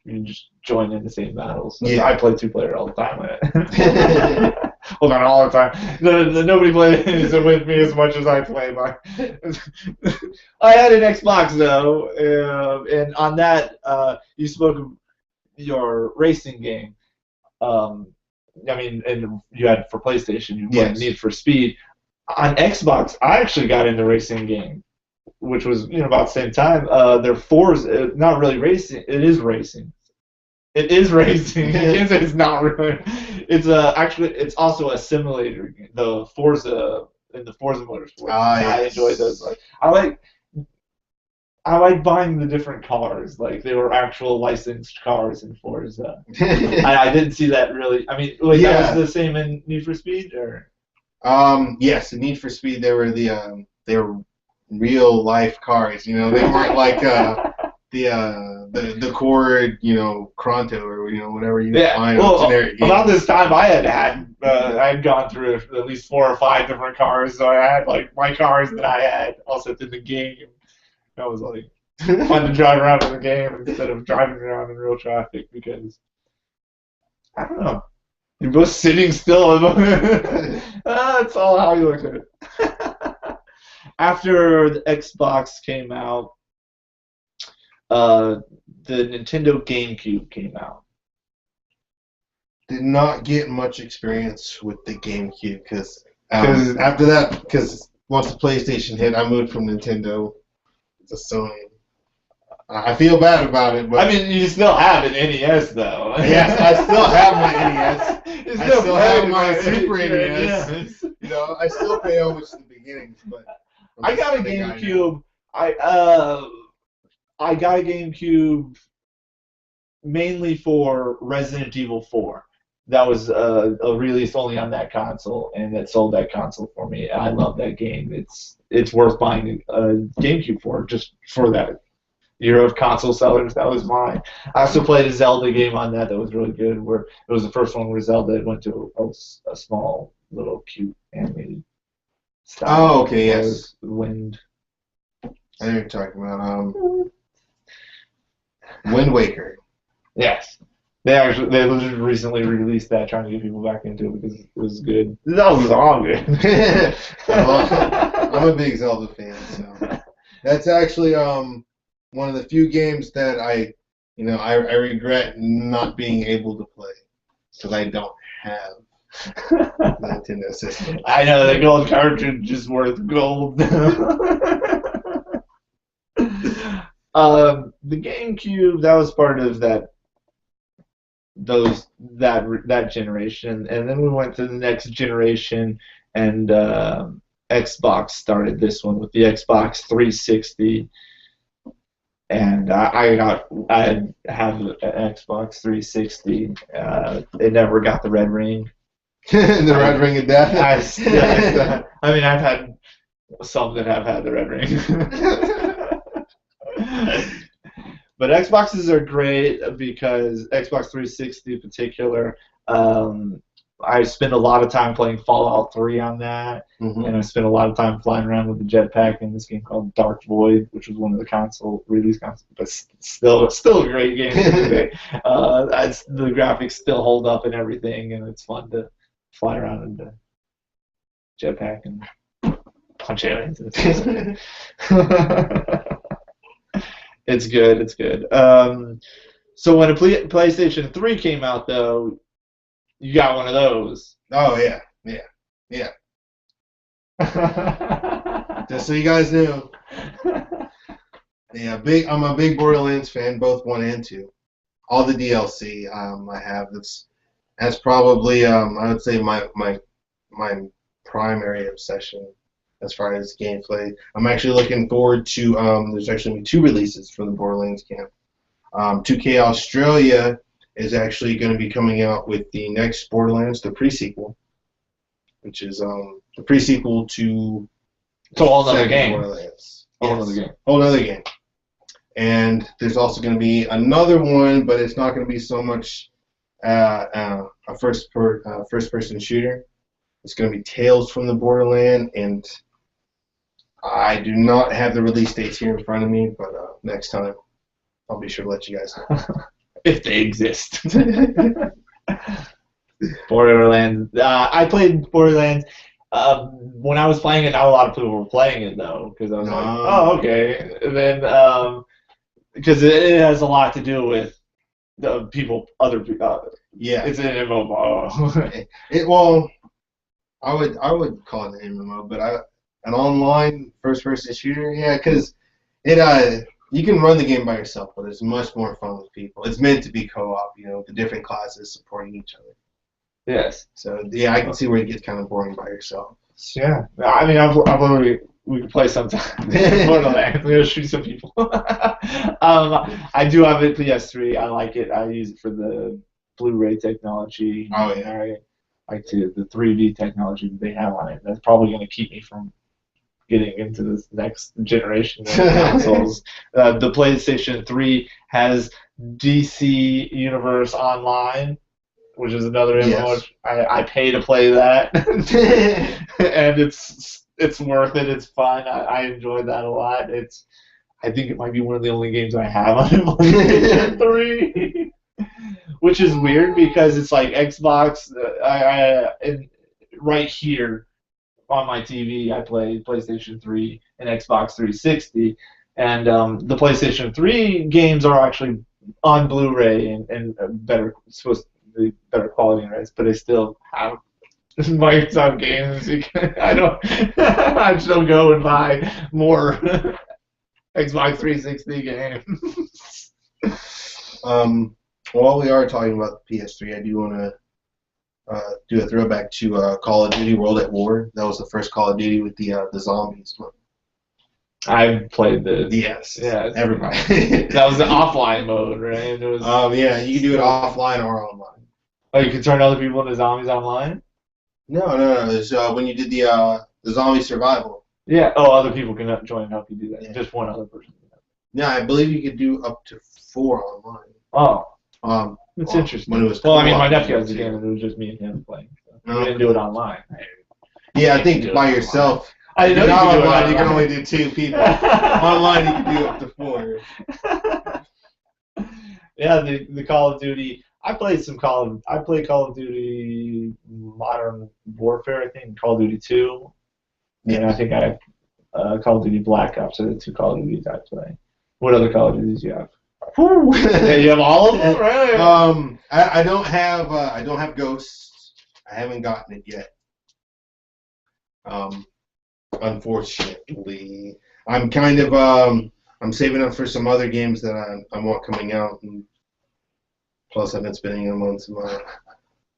You can just join in the same battles. Yeah. I play 2-player all the time. Well, not all the time. Nobody plays with me as much as I play. I had an Xbox though, and on that, you spoke of your racing game. I mean, and you had for PlayStation, you played Need for Speed. On Xbox, I actually got into racing game, which was about the same time. They're Forza, not really racing. It is racing. It is racing. It's not really. It's actually it's also a simulator game. The Forza and the Forza Motorsport. I enjoy those. I like buying the different cars. Like they were actual licensed cars in Forza. I didn't see that really. I mean, that was the same in Need for Speed, or? Yes, in Need for Speed they were they were real life cars. They weren't like the core Cronto or whatever you find on generic games. About this time I had gone through at least 4 or 5 different cars, so I had like my cars that I had also in the game. That was like fun to drive around in the game instead of driving around in real traffic because I don't know. You're both sitting still. That's all how you look at it. After the Xbox came out, the Nintendo GameCube came out. Did not get much experience with the GameCube because after that, because once the PlayStation hit, I moved from Nintendo to Sony. I feel bad about it, but I mean, you still have an NES though. Yes, I still have my NES. I still have my Super NES. Yeah. I still pay homage to the beginnings, but I got a GameCube. I got a GameCube mainly for Resident Evil 4. That was a release only on that console, and it sold that console for me. I love that game. It's worth buying a GameCube for, just for that. Year of console sellers, that was mine. I also played a Zelda game on that was really good, where it was the first one where Zelda went to a small, little, cute animated style. Oh, okay, yes. Wind. I know what you're talking about. Wind Waker. Yes. They just recently released that, trying to get people back into it because it was good. That was all good. I'm a big Zelda fan, so that's actually one of the few games that I regret not being able to play because I don't have the Nintendo system. I know the gold cartridge is worth gold. The GameCube, that was part of that generation, and then we went to the next generation, and Xbox started this one with the Xbox 360. And I have an Xbox 360. It never got the red ring. The red ring of death. I mean, I've had some that have had the red ring. But Xboxes are great because Xbox 360 in particular, I spend a lot of time playing Fallout 3 on that, and I spent a lot of time flying around with the jetpack in this game called Dark Void, which was one of the console release consoles, but still a great game. The graphics still hold up and everything, and it's fun to fly around in the jetpack and punch aliens. It's good. It's good. So when a PlayStation 3 came out, though, you got one of those. Oh yeah. Just so you guys know. Yeah, I'm a big Borderlands fan, both 1 and 2. All the DLC I have. That's probably I would say my primary obsession as far as gameplay. I'm actually looking forward to there's actually 2 releases for the Borderlands camp. 2K Australia is actually going to be coming out with the next Borderlands, the pre-sequel, which is the pre-sequel to a whole other game. Borderlands. Whole other game. Whole other game. And there's also going to be another one, but it's not going to be so much a first-person shooter. It's going to be Tales from the Borderland, and I do not have the release dates here in front of me, but next time I'll be sure to let you guys know. If they exist. Borderlands. I played Borderlands. When I was playing it, not a lot of people were playing it, though, because I was like, oh, okay. And then, because it has a lot to do with the people, other people. Yeah. It's an MMO. Well, I would call it an MMO, but an online first-person shooter, yeah, because you can run the game by yourself, but it's much more fun with people. It's meant to be co-op, the different classes supporting each other. Yes. So yeah, I can see where it gets kind of boring by yourself. Yeah. I mean, I've literally we can play sometime. Borderlands. We're gonna shoot some people. I do have a PS3. I like it. I use it for the Blu-ray technology. Oh yeah. I like the 3D technology that they have on it. That's probably gonna keep me from getting into this next generation of consoles. The PlayStation 3 has DC Universe Online, which is another MMO. Yes. I pay to play that, and it's worth it. It's fun. I enjoy that a lot. I think it might be one of the only games I have on PlayStation 3, which is weird because it's like Xbox. And right here on my TV, I play PlayStation 3 and Xbox 360, and the PlayStation 3 games are actually on Blu-ray and supposed to be better quality, right? But I still have Microsoft games. I still go and buy more Xbox 360 games. While we are talking about the PS3, I do want to do a throwback to Call of Duty World at War. That was the first Call of Duty with the zombies. I've played this. Yes. Yeah. Everybody. That was the offline mode, right? It was. Yeah, you can do it offline or online. Oh, you can turn other people into zombies online? No. It's when you did the zombie survival. Yeah. Oh, other people can join and help you do that. Yeah. Just one other person. Yeah, I believe you could do up to 4 online. Oh. It's Well, interesting. when it was Well, I mean, my co-op, nephew has the too. game, and it was just me and him playing. So Oh. we didn't do it online. Yeah, I think do it by online. yourself. I didn't know Not you could do it online, you can online. only do 2 people. Online, you can do up to 4. Yeah, the Call of Duty. I played Call of Duty Modern Warfare, I think, Call of Duty 2. And I think I have Call of Duty Black Ops are the 2 Call of Duties I play. What other Call of Duties do you have? Yeah, you have all of them, right? I don't have Ghosts. I haven't gotten it yet. Unfortunately, I'm kind of I'm saving up for some other games that I want coming out, and plus I've been spending them on some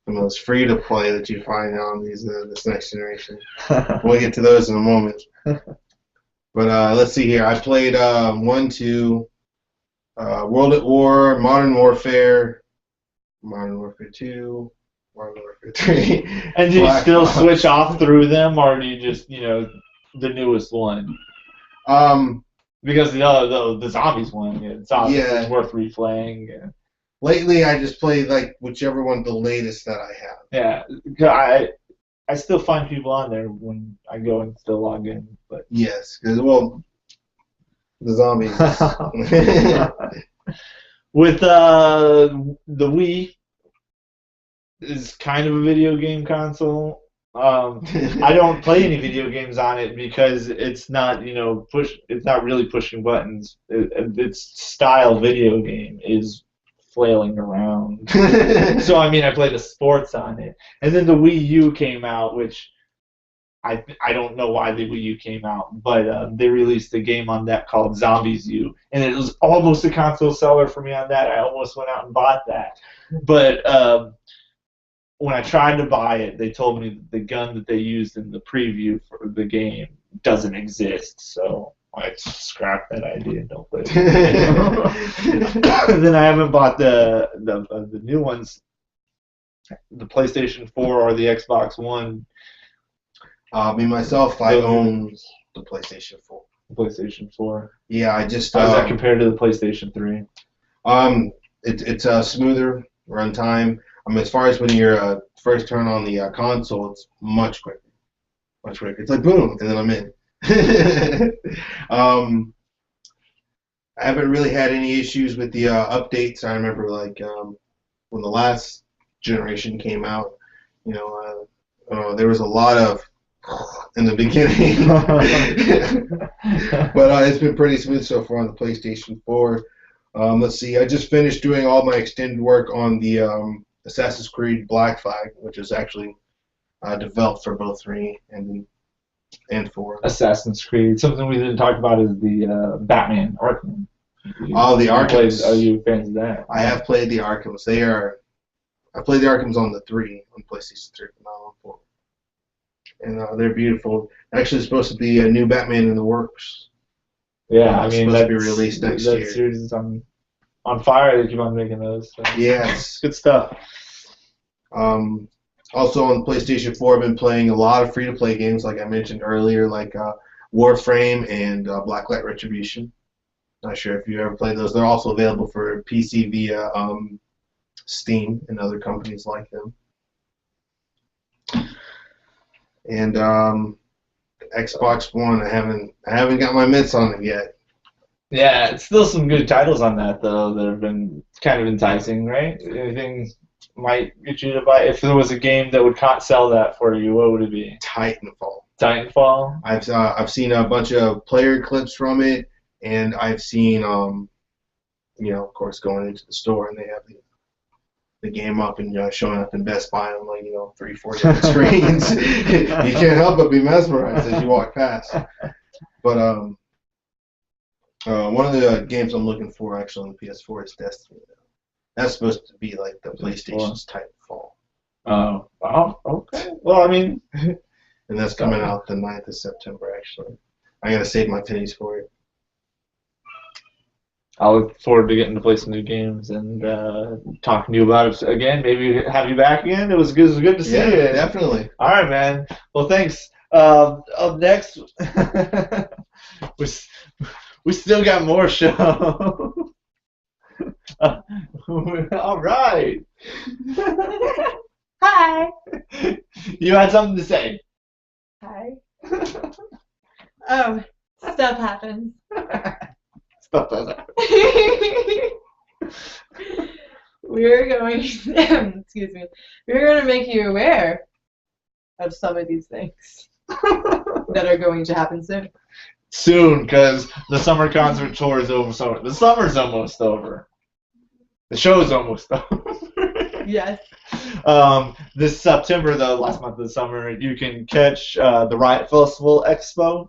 those free to play that you find on this next generation. We'll get to those in a moment. But let's see here. I played 1, 2, World at War, Modern Warfare 2, Modern Warfare 3. And do you Black still Ops. switch off through them, or do you just, the newest one? Because the zombies one, zombies Yeah. is worth replaying. Yeah. Lately, I just play like whichever one, the latest that I have. Yeah, 'cause I still find people on there when I go and still log in, but Yes, because the zombies. with the Wii is kind of a video game console. I don't play any video games on it because it's not it's not really pushing buttons. Its style video game is flailing around. So I mean, I play the sports on it, and then the Wii U came out, which I don't know why the Wii U came out, but they released a game on that called Zombies U, and it was almost a console seller for me on that. I almost went out and bought that, but when I tried to buy it, they told me that the gun that they used in the preview for the game doesn't exist, so I scrapped that idea and don't play it. Then I haven't bought the new ones, the PlayStation 4 or the Xbox One. Me myself, I own the PlayStation 4. PlayStation 4. Yeah, I just. How does that compare to the PlayStation 3? It's a smoother runtime. As far as when you're first turn on the console, it's much quicker. Much quicker. It's like boom, and then I'm in. I haven't really had any issues with the updates. I remember when the last generation came out, there was a lot of in the beginning, but it's been pretty smooth so far on the PlayStation 4. Let's see. I just finished doing all my extended work on the Assassin's Creed Black Flag, which is actually developed for both 3 and 4. Assassin's Creed. Something we didn't talk about is the Batman Arkham. The Arkhams. Are you fans of that? I have played the Arkhams. I played the Arkhams on the 3, on PlayStation 3, not on 4. And they're beautiful. Actually, it's supposed to be a new Batman in the works. Yeah, I mean, it's supposed to be released next year. That series is on fire. They keep on making those. So. Yes. Good stuff. Also on PlayStation 4, I've been playing a lot of free-to-play games, like I mentioned earlier, like Warframe and Blacklight Retribution. Not sure if you ever played those. They're also available for PC via Steam and other companies like them. And Xbox One, I haven't got my mitts on it yet. Yeah, it's still some good titles on that though that have been kind of enticing, right? Anything might get you to buy. If there was a game that would sell that for you, what would it be? Titanfall. Titanfall. I've seen a bunch of player clips from it, and I've seen of course, going into the store and they have the game up and showing up in Best Buy on 3-4 different screens. You can't help but be mesmerized as you walk past. But one of the games I'm looking for actually on the PS4 is Destiny. That's supposed to be like the PlayStation's Titanfall. Oh, wow. Okay. Well, I mean, and that's coming out the 9th of September. Actually, I gotta save my pennies for it. I'll look forward to getting to play some new games and talking to you about it again. Maybe have you back again. It was good to see you. Yeah, definitely. All right, man. Well, thanks. Up next, we still got more show. All right. Hi. You had something to say. Hi. Oh, stuff happens. Stuff does happen. We're going, excuse me, we're going to make you aware of some of these things that are going to happen soon. Soon, because the summer concert tour is over. So the summer's almost over. The show's almost over. Yes. This September, though, last month of the summer, you can catch the Riot Festival Expo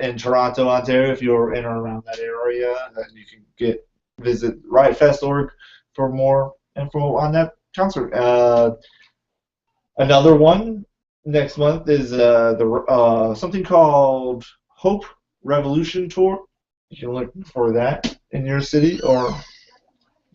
in Toronto, Ontario. If you're in or around that area, then you can visit riotfest.org for more info on that concert. Another one next month is something called Hope Revolution Tour. You can look for that in your city, or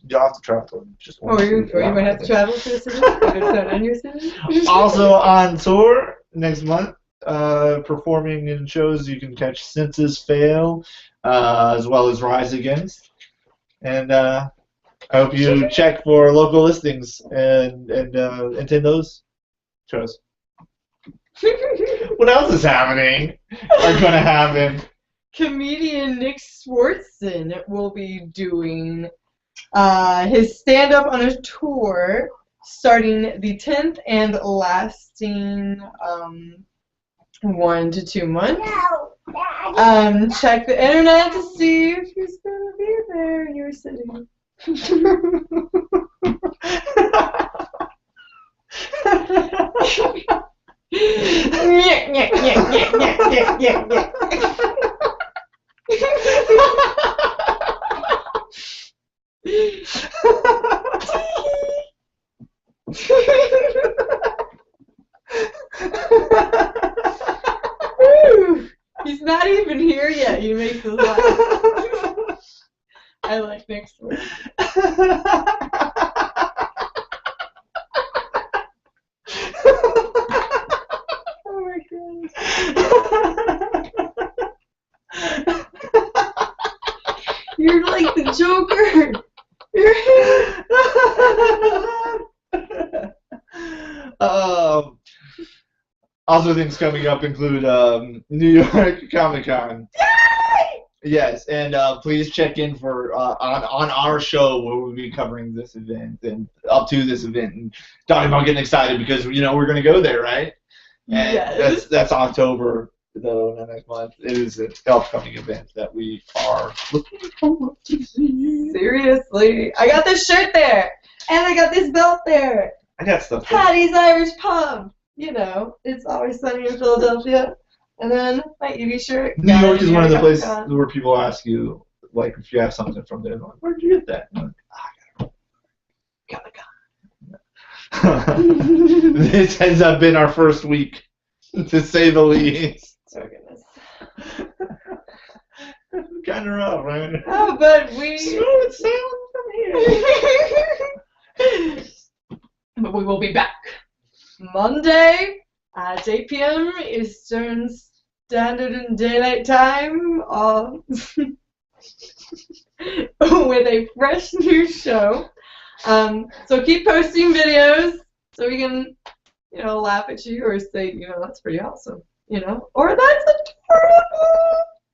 you'll have to travel. You might have to travel to the city? It's not in your city? Also on tour next month, performing in shows. You can catch Senses Fail, as well as Rise Against. And I hope you check for local listings and attend those shows. What else is happening? Are going to happen? Comedian Nick Swartzen will be doing his stand-up on a tour starting the 10th and lasting 1 to 2 months. Check the internet to see if he's going to be there in your city. He's not even here yet. He makes us laugh. I like next one. Oh my god. You're like the Joker. You're Also, things coming up include New York Comic Con. Yes, and please check in for on our show where we'll be covering this event and up to this event and talking about getting excited because we're going to go there, right? And yes. that's October though, not next month. It is an upcoming event that we are looking forward to see. Seriously, I got this shirt there, and I got this belt there. I got stuff there. Patty's Irish Pub. It's Always Sunny in Philadelphia. And then my Evie shirt. New York is one of the places where people ask you, like, if you have something from there. Like, where'd you get that? And I'm like, got it. This has been our first week, to say the least. Oh, goodness. Kind of rough, right? Oh, but we... Smooth sailing from here. But we will be back Monday at 8 p.m. Eastern Standard and Daylight Time with a fresh new show. So keep posting videos so we can, laugh at you or say, that's pretty awesome, or that's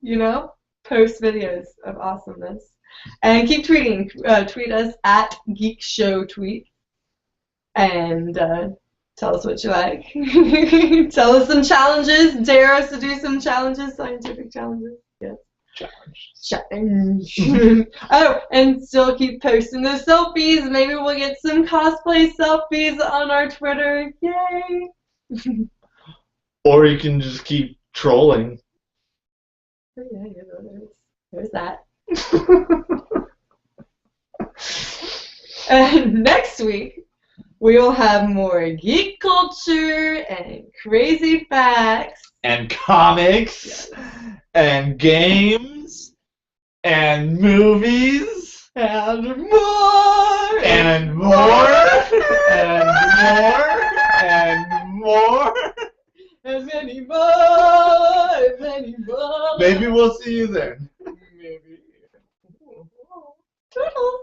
adorable, post videos of awesomeness. And keep tweeting. Tweet us at Geek Show Tweet. And tell us what you like. Tell us some challenges. Dare us to do some challenges, scientific challenges. Yes. Challenge. Oh, and still keep posting those selfies. Maybe we'll get some cosplay selfies on our Twitter. Yay! Or you can just keep trolling. Oh, yeah, there's that. And next week, we will have more geek culture and crazy facts. And comics. Yes. And games. And movies. And more. And more. And more. And more. And many more. And many more. Maybe we'll see you then. Maybe. Toodles.